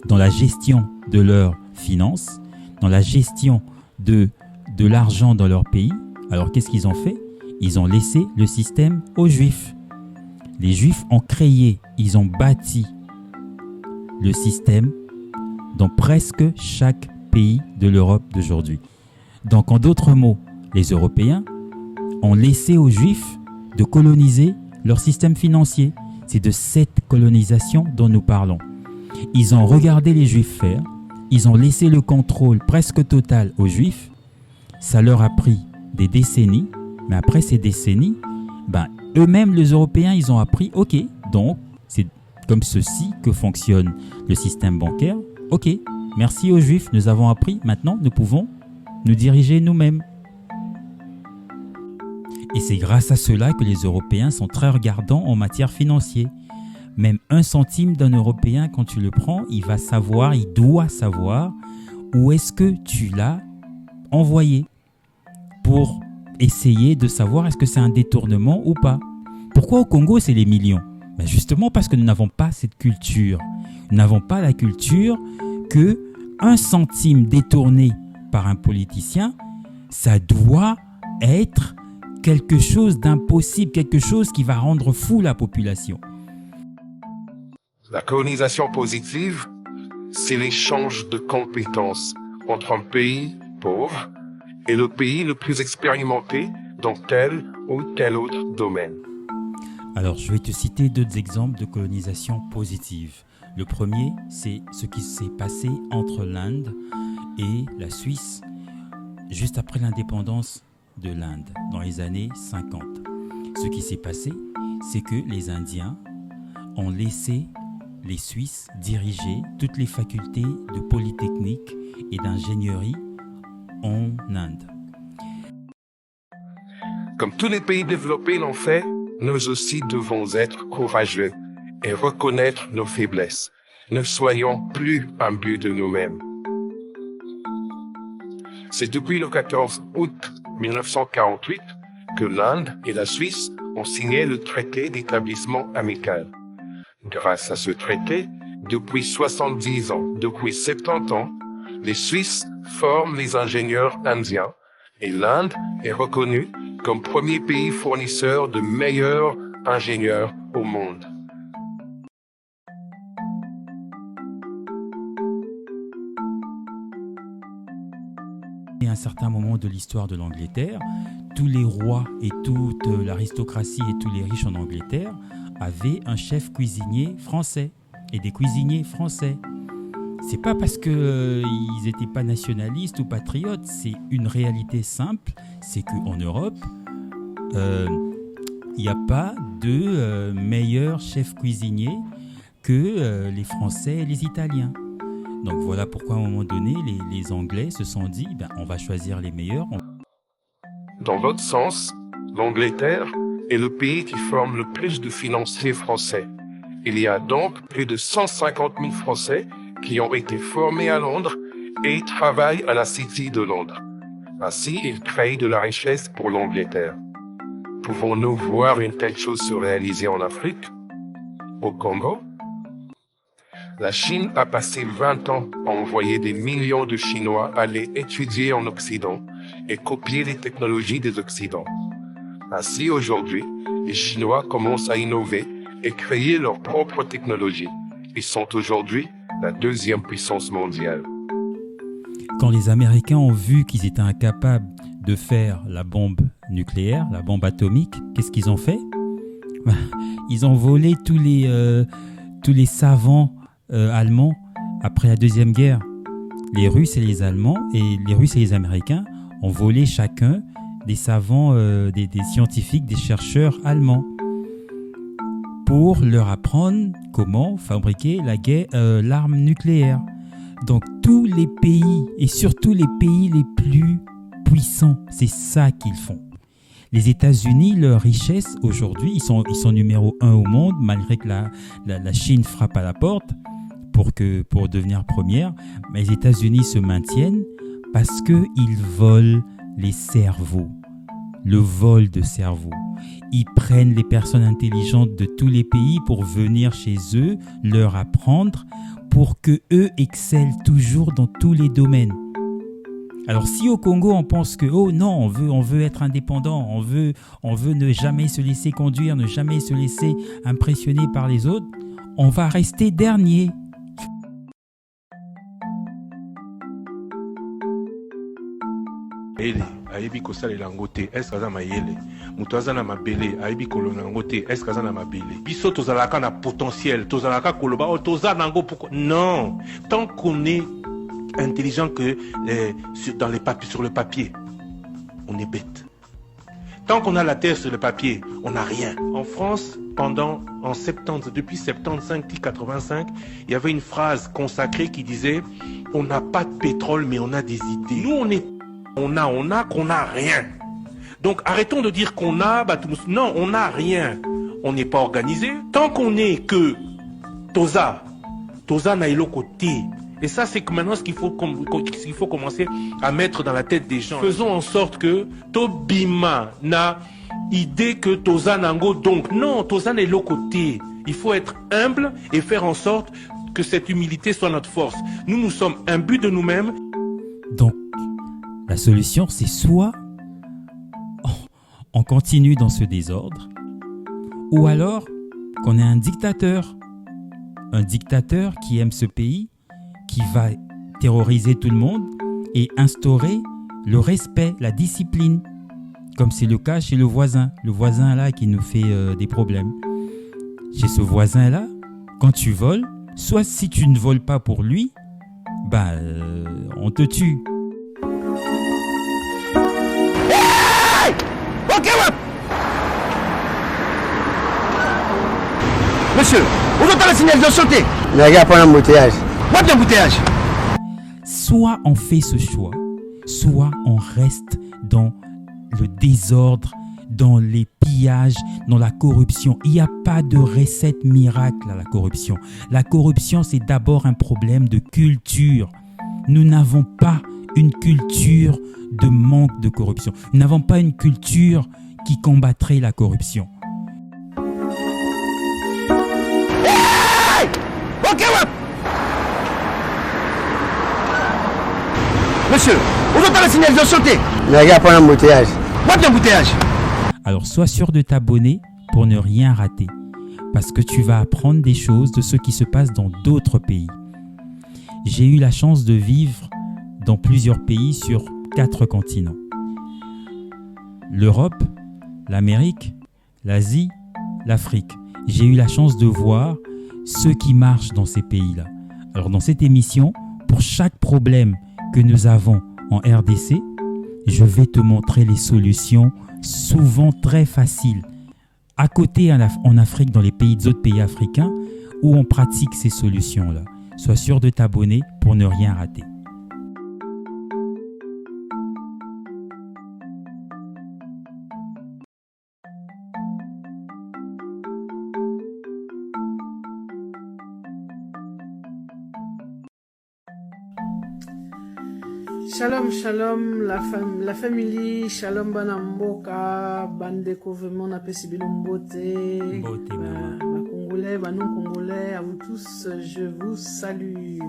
dans la gestion de leurs finances, dans la gestion de l'argent dans leur pays. Alors qu'est-ce qu'ils ont fait? Ils ont laissé le système aux Juifs. Les Juifs ont créé, ils ont bâti le système dans presque chaque pays de l'Europe d'aujourd'hui. Donc en d'autres mots, les Européens ont laissé aux Juifs de coloniser leur système financier. C'est de cette colonisation dont nous parlons. Ils ont regardé les Juifs faire, ils ont laissé le contrôle presque total aux Juifs. Ça leur a pris des décennies, mais après ces décennies, eux-mêmes, les Européens, ils ont appris, ok, donc c'est comme ceci que fonctionne le système bancaire. Ok, merci aux Juifs, nous avons appris, maintenant nous pouvons nous diriger nous-mêmes. Et c'est grâce à cela que les Européens sont très regardants en matière financière. Même 1 centime d'un Européen, quand tu le prends, il doit savoir où est-ce que tu l'as envoyé pour essayer de savoir est-ce que c'est un détournement ou pas. Pourquoi au Congo c'est les millions? Justement parce que nous n'avons pas cette culture. Nous n'avons pas la culture que 1 centime détourné par un politicien, ça doit être quelque chose d'impossible, quelque chose qui va rendre fou la population. La colonisation positive, c'est l'échange de compétences entre un pays pauvre et le pays le plus expérimenté dans tel ou tel autre domaine. Alors, je vais te citer 2 exemples de colonisation positive. Le premier, c'est ce qui s'est passé entre l'Inde et la Suisse juste après l'indépendance de l'Inde, dans les années 50. Ce qui s'est passé, c'est que les Indiens ont laissé les Suisses diriger toutes les facultés de polytechnique et d'ingénierie en Inde. Comme tous les pays développés l'ont fait, nous aussi devons être courageux et reconnaître nos faiblesses. Ne soyons plus imbus de nous-mêmes. C'est depuis le 14 août 1948 que l'Inde et la Suisse ont signé le traité d'établissement amical. Grâce à ce traité, depuis 70 ans, depuis 70 ans, les Suisses forment les ingénieurs indiens et l'Inde est reconnue comme premier pays fournisseur de meilleurs ingénieurs au monde. Et à un certain moment de l'histoire de l'Angleterre, tous les rois et toute l'aristocratie et tous les riches en Angleterre avaient un chef cuisinier français et des cuisiniers français. C'est pas parce qu'ils n'étaient pas nationalistes ou patriotes, c'est une réalité simple, c'est qu'en Europe, il n'y a pas de meilleur chef cuisinier que les Français et les Italiens. Donc voilà pourquoi à un moment donné, les Anglais se sont dit, on va choisir les meilleurs. Dans l'autre sens, l'Angleterre est le pays qui forme le plus de financiers français. Il y a donc plus de 150 000 Français qui ont été formés à Londres et travaillent à la City de Londres. Ainsi, ils créent de la richesse pour l'Angleterre. Pouvons-nous voir une telle chose se réaliser en Afrique? Au Congo? La Chine a passé 20 ans à envoyer des millions de Chinois aller étudier en Occident et copier les technologies des Occidents. Ainsi, aujourd'hui, les Chinois commencent à innover et créer leur propre technologie. Ils sont aujourd'hui la deuxième puissance mondiale. Quand les Américains ont vu qu'ils étaient incapables de faire la bombe nucléaire, la bombe atomique, qu'est-ce qu'ils ont fait? Ils ont volé tous les savants allemands après la Deuxième Guerre. Les Russes et les Allemands et les Russes et les Américains ont volé chacun des savants, des scientifiques, des chercheurs allemands pour leur apprendre comment fabriquer l'arme nucléaire. Donc tous les pays, et surtout les pays les plus puissants, c'est ça qu'ils font. Les États-Unis, leur richesse aujourd'hui, ils sont numéro 1 au monde, malgré que la Chine frappe à la porte pour devenir première. Mais les États-Unis se maintiennent parce qu'ils volent les cerveaux, le vol de cerveau. Ils prennent les personnes intelligentes de tous les pays pour venir chez eux, leur apprendre, pour que eux excellent toujours dans tous les domaines. Alors si au Congo on pense que oh non, on veut être indépendant, on veut ne jamais se laisser conduire, ne jamais se laisser impressionner par les autres, on va rester dernier. Aibi kosalela yango te, est-ce aza mayele moto aza na mabele aibi kolona yango te, est-ce aza na mabele biso tozalaka na potentiel, tozalaka koloba oh toza nango pourquoi non, tant qu'on est intelligent que sur le papier on est bête. Tant qu'on a la terre sur le papier on n'a rien. En France depuis 75-85 il y avait une phrase consacrée qui disait on n'a pas de pétrole mais on a des idées. Nous on a qu'on n'a rien. Donc arrêtons de dire qu'on a, non, on n'a rien. On n'est pas organisé. Tant qu'on n'est que Toza n'a eu le côté. Et ça, c'est que maintenant ce qu'il faut commencer à mettre dans la tête des gens. Faisons en sorte que Tobima n'a idée que Toza Nango. Donc non, Toza n'est le côté. Il faut être humble et faire en sorte que cette humilité soit notre force. Nous sommes imbus de nous-mêmes. Donc, la solution, c'est soit on continue dans ce désordre, ou alors qu'on ait un dictateur qui aime ce pays, qui va terroriser tout le monde et instaurer le respect, la discipline, comme c'est le cas chez le voisin là qui nous fait des problèmes. Chez ce voisin là, quand tu voles, soit si tu ne voles pas pour lui, on te tue. Monsieur, vous entendez la signalisation sauter? Il n'y a pas d'embouteillage. Pas d'embouteillage. Soit on fait ce choix, soit on reste dans le désordre, dans les pillages, dans la corruption. Il n'y a pas de recette miracle à la corruption. La corruption, c'est d'abord un problème de culture. Nous n'avons pas une culture de manque de corruption. Nous n'avons pas une culture qui combattrait la corruption. Hey! Ok, ouais. Monsieur, vous entendez la signalisation? Il n'y a pas d'embouteillage. Pas d'embouteillage. Alors sois sûr de t'abonner pour ne rien rater, parce que tu vas apprendre des choses de ce qui se passe dans d'autres pays. J'ai eu la chance de vivre dans plusieurs pays sur 4 continents. L'Europe, l'Amérique, l'Asie, l'Afrique. J'ai eu la chance de voir ce qui marche dans ces pays-là. Alors dans cette émission, pour chaque problème que nous avons en RDC, je vais te montrer les solutions souvent très faciles. À côté en Afrique, dans les autres pays africains, où on pratique ces solutions-là. Sois sûr de t'abonner pour ne rien rater. Shalom, shalom, la famille, shalom banamboka, bandeko vraiment na pesibilo mbote, Congolais, non Congolais, à vous tous, je vous salue.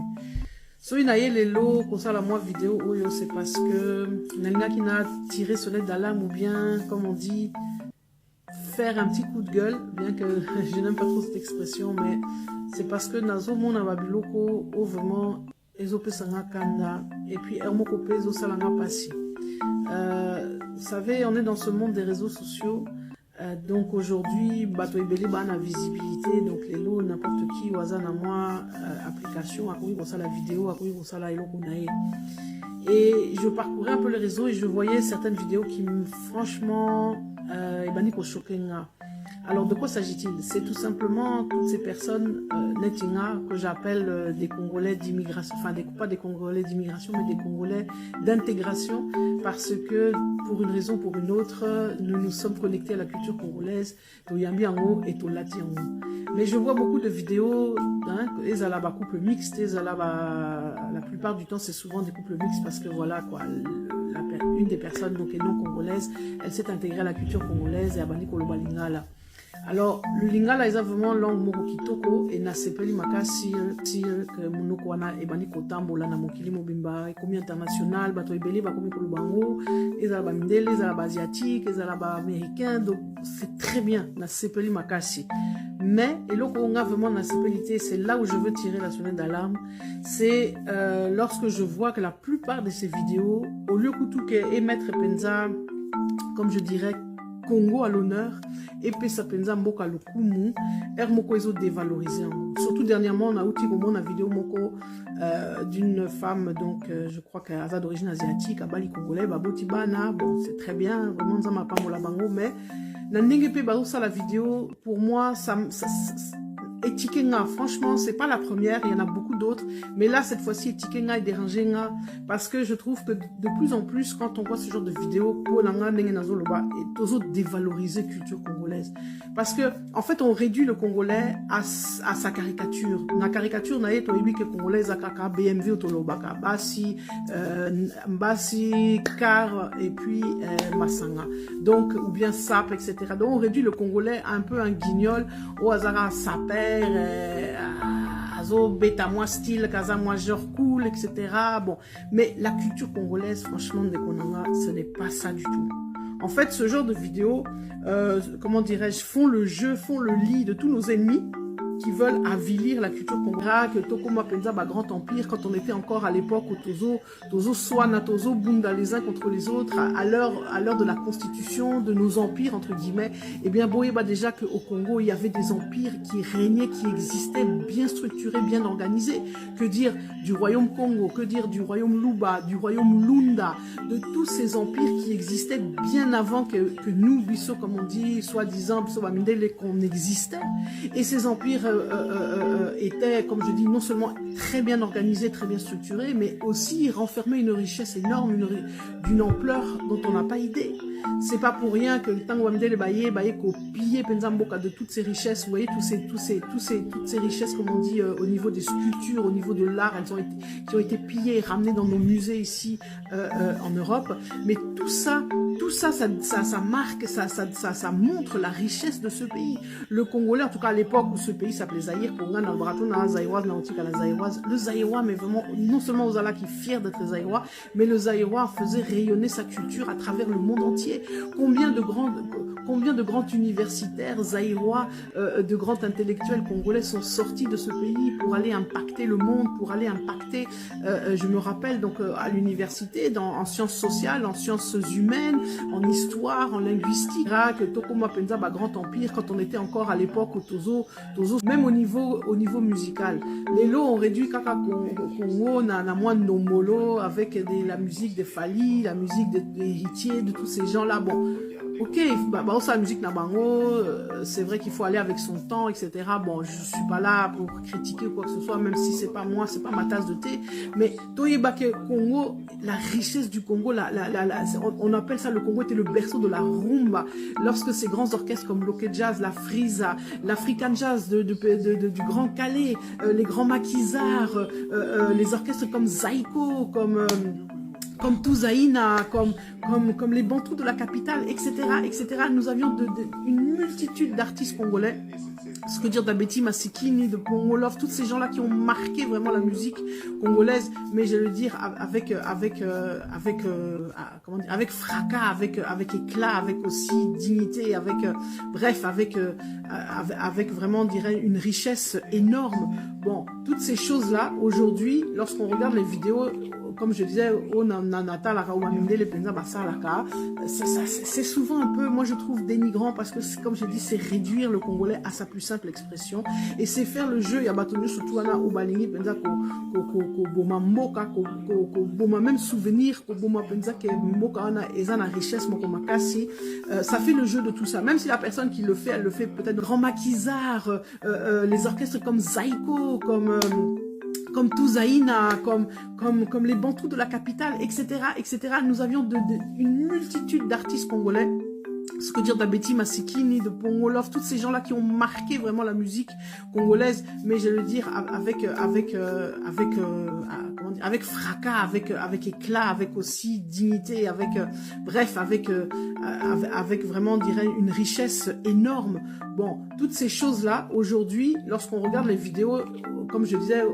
Soy na yelelo, comme ça la moi vidéo, c'est parce que Nalina qui n'a tiré sonnette d'alarme ou bien, comme on dit, faire un petit coup de gueule, bien que je n'aime pas trop cette expression, mais c'est parce que nazo mon ababiloko, vraiment, et puis vous savez, on est dans ce monde des réseaux sociaux, donc aujourd'hui bato ebele ba na visibilité, donc les lots n'importe qui waza na moi application akoui pour ça la vidéo akoui pour ça la eloko nae. Et je parcourais un peu les réseaux et je voyais certaines vidéos qui franchement ebani ko choquenga. Alors de quoi s'agit-il? C'est tout simplement toutes ces personnes netinga que j'appelle des Congolais d'immigration, enfin pas des Congolais d'immigration mais des Congolais d'intégration, parce que pour une raison ou pour une autre, nous nous sommes connectés à la culture congolaise, Toyambi en haut et Tolati en haut. Mais je vois beaucoup de vidéos, ils ont un couple mixte, la plupart du temps c'est souvent des couples mixtes parce que voilà quoi, une des personnes donc est non congolaise, elle s'est intégrée à la culture congolaise et à Bani Koloba Lingala. Alors, le lingala est vraiment langue moko kitoko et na sepeli makasi que monoko wana ebani kotambola na mokili mobimba ekomi international bato ebele bakomi kolobango ezala ba mindele ezala ba asiatique ezala ba américain, donc c'est très bien na sepeli makasi. Mais eloko nga vraiment na sepelité, c'est là où je veux tirer la sonnette d'alarme, c'est lorsque je vois que la plupart de ces vidéos, au lieu que émettre penza, comme je dirais Congo à l'honneur, et puis ça penza mboka lukumu, moko ezo dévalorisé. Surtout dernièrement, on a outil comme une vidéo moko d'une femme, donc je crois qu'elle a d'origine asiatique, à Bali congolais, baboti bana, bon c'est très bien, vraiment ça m'a pas mola bango, mais na ndenge pe bazo ça la vidéo, pour moi ça Etikenga, franchement, c'est pas la première, il y en a beaucoup d'autres, mais là, cette fois-ci, Etikenga est dérangé, parce que je trouve que de plus en plus, quand on voit ce genre de vidéos, et toujours dévaloriser culture congolaise. Parce que, en fait, on réduit le Congolais à sa caricature. La caricature, nae, toibi que Congolais, akaka, BMW, otolobaka, Mbasi, Car, et puis, Masanga. Donc, ou bien Sap, etc. Donc, on réduit le Congolais à un peu un guignol, au hasard, Sapé, azo bêta moi style kaza moi genre cool, etc. Bon, mais la culture congolaise, franchement, de Konanga, ce n'est pas ça du tout. En fait, ce genre de vidéos, comment dirais-je, font le jeu, font le lit de tous nos ennemis qui veulent avilir la culture congolaise, que Tokoma Penza, grand empire, quand on était encore à l'époque où Tozo Swana, Tozo Bunda les uns contre les autres, à l'heure de la constitution de nos empires, entre guillemets, eh bien, Boyeba déjà qu'au Congo, il y avait des empires qui régnaient, qui existaient, bien structurés, bien organisés. Que dire du royaume Congo, que dire du royaume Luba, du royaume Lunda, de tous ces empires qui existaient bien avant que nous, Bisso, comme on dit, soi-disant, Bisso Bamindele, qu'on existait. Et ces empires était, comme je dis, non seulement très bien organisé, très bien structuré, mais aussi renfermait une richesse énorme, d'une ampleur dont on n'a pas idée. c'est pas pour rien que le temps où les baillés copier Penzamboka de toutes ces richesses, vous voyez, toutes ces richesses, comme on dit, au niveau des sculptures, au niveau de l'art, qui ont été pillées et ramenées dans nos musées ici en Europe. Mais tout ça marque, ça montre la richesse de ce pays. Le Congolais, en tout cas à l'époque où ce pays s'appelait Zaïre, le Zaïrois, mais vraiment, non seulement Ozala qui est fier d'être Zaïrois, mais le Zaïrois faisait rayonner sa culture à travers le monde entier. Combien de grands universitaires zaïrois, de grands intellectuels congolais sont sortis de ce pays pour aller impacter le monde, pour aller impacter, je me rappelle donc à l'université, en sciences sociales, en sciences humaines, en histoire, en linguistique, que Tokoma Penza, Grand Empire, quand on était encore à l'époque au Tozo, même au niveau musical. Les lots ont réduit Kaka Congo, na moins de Nomolo, avec la musique de Fali, la musique des héritiers, de tous ces gens-là. Bon, ok, la musique Nabango, c'est vrai qu'il faut aller avec son temps, etc. Bon, je suis pas là pour critiquer ou quoi que ce soit, même si c'est pas moi, c'est pas ma tasse de thé. Mais Toyebake Congo, la richesse du Congo, on appelle ça, le Congo était le berceau de la rumba. Lorsque ces grands orchestres comme l'Oke Jazz, la Frisa, l'African Jazz du Grand Calais, les grands maquisards, les orchestres comme Zaiko, comme Touzaïna, comme les Bantous de la capitale, etc., etc. Nous avions une multitude d'artistes congolais. Ce que dire d'Abeti Masikini, de Pongolov, tous ces gens-là qui ont marqué vraiment la musique congolaise, mais je veux dire avec fracas, avec éclat, avec aussi dignité, avec vraiment, on dirait, une richesse énorme. Bon, toutes ces choses-là, aujourd'hui, lorsqu'on regarde les vidéos, comme je disais, c'est souvent un peu, moi je trouve, dénigrant, parce que, comme je dis, c'est réduire le Congolais à sa plus simple expression, et c'est faire le jeu. Il y a batonu surtout au balingi penza ko boma mboka ko boma même souvenir ko boma penza que mboka ana ezana richesse moko makasi. Ça fait le jeu de tout ça, même si la personne qui le fait, elle le fait peut-être grand maquisard, les orchestres comme Zaiko, comme Touzaïna, comme les Bantous de la capitale, etc., etc. Nous avions une multitude d'artistes congolais. Ce que dire d'Abeti Masikini, de Pongolov, tous ces gens-là qui ont marqué vraiment la musique congolaise, mais je veux dire avec fracas, avec éclat, avec aussi dignité, avec vraiment, on dirait, une richesse énorme. Bon, toutes ces choses-là, aujourd'hui, lorsqu'on regarde les vidéos, comme je disais,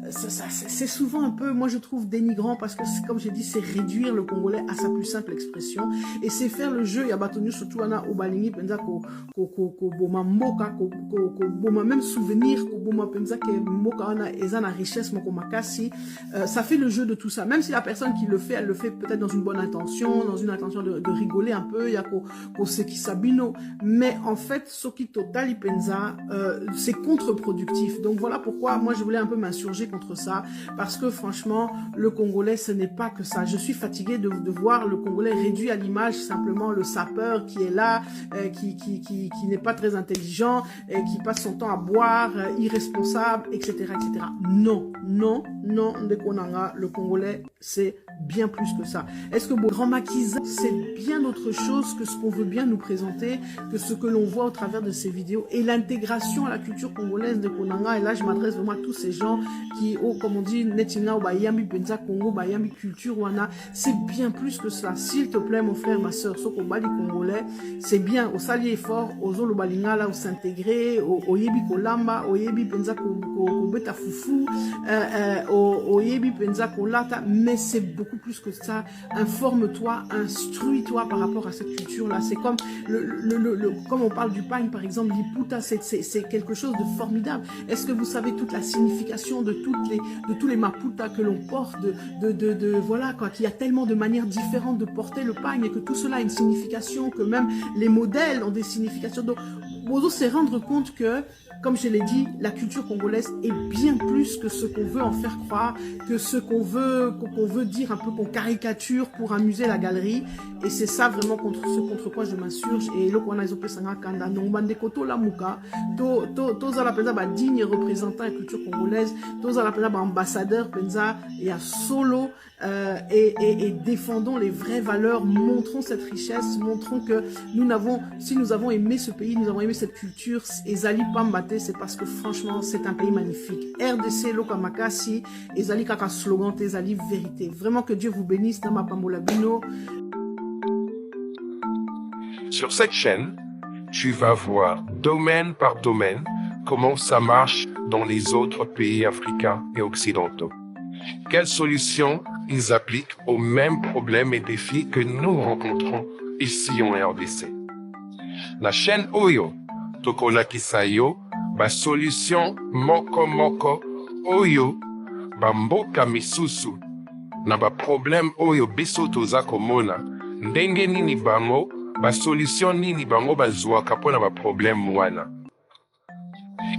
c'est souvent un peu, moi je trouve, dénigrant, parce que, comme j'ai dit, c'est réduire le Congolais à sa plus simple expression, et c'est faire le jeu. Il y a batonu surtout au balingi penza ko boma mboka ko boma même souvenir ko boma penza que mboka ana ezana richesse moko makasi. Ça fait le jeu de tout ça, même si la personne qui le fait, elle le fait peut-être dans une bonne intention, dans une intention de rigoler un peu, il y a ko seki sabino, mais en fait soki totali penza, c'est contre-productif. Donc voilà pourquoi moi je voulais un peu m'insurger contre ça, parce que franchement le Congolais, ce n'est pas que ça. Je suis fatiguée de voir le Congolais réduit à l'image simplement le sapeur qui est là, qui n'est pas très intelligent, qui passe son temps à boire, irresponsable, etc., etc. Non, Ndekonanga, le Congolais, c'est bien plus que ça. Est-ce que Grand Makiza, c'est bien autre chose que ce qu'on veut bien nous présenter, que ce que l'on voit au travers de ces vidéos, et l'intégration à la culture congolaise de Konanga. Et là, je m'adresse vraiment à tous ces gens qui, comme on dit, Netinga ou Bayambi Benza Congo, Bayambi culture Wana, c'est bien plus que ça. S'il te plaît, mon frère, ma soeur, Soko Bali Congolais, c'est bien, au salier fort, au Zolo Balingala, au s'intégrer, au Yebi Kolamba, au Yebi Benza Kobeta Foufou, au Yebi Benza Kolata, mais c'est beaucoup plus que ça. Informe-toi, instruis-toi par rapport à cette culture-là. C'est comme comme on parle du pain, par exemple, l'Iputa, c'est quelque chose de formidable. Est-ce que vous savez toute la signification de tous les maputa que l'on porte, voilà, quoi, qu'il y a tellement de manières différentes de porter le pain, et que tout cela a une signification, que même les modèles ont des significations. Donc, Bozo se rendre compte que, comme je l'ai dit, la culture congolaise est bien plus que ce qu'on veut en faire croire, que ce qu'on veut dire un peu qu'on caricature pour amuser la galerie. Et c'est ça vraiment contre quoi je m'insurge. Et là, on a les opérations Kanda, non, Bandekoto la Mouka, tous la penza digne représentant la culture congolaise, tous la penza ambassadeur penza et à solo et défendons les vraies valeurs, montrons cette richesse, montrons que si nous avons aimé ce pays, nous avons aimé cette culture, et Zali Pambate, c'est parce que franchement, c'est un pays magnifique. RDC, Lokamakasi, et Zali Kaka slogan, Zali vérité. Vraiment que Dieu vous bénisse, Nama Pambolabino. Sur cette chaîne, tu vas voir domaine par domaine comment ça marche dans les autres pays africains et occidentaux. Quelles solutions ils appliquent aux mêmes problèmes et défis que nous rencontrons ici en RDC. La chaîne Oyo, Tokola Kisayo, ba solution moko Oyo, ba mboka misusu, na ba problème Oyo biso toza komona, ndenge nini bango, ba solution nini bango bazwaka pona ba problème wana.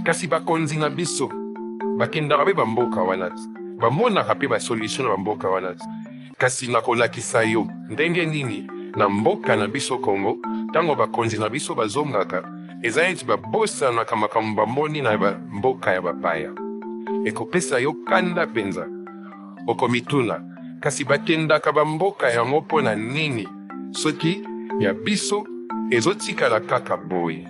Kasi bakonzi na biso, bakendaka be ba mboka wana. Bamonaka pe ba solution na mboka wana. Kasi nakolakisa yo ndenge nini na mboka na biso Congo tango bakonzi na biso bazongaka ezali ti babosanaka makambo bamoni na mboka ya bapaya ekopesa yo kanda penza okomituna kasi bakendaka bamboka yango mpona nini soki ya biso ezotikala kaka boye.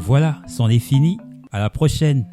Voilà, c'en est fini. À la prochaine.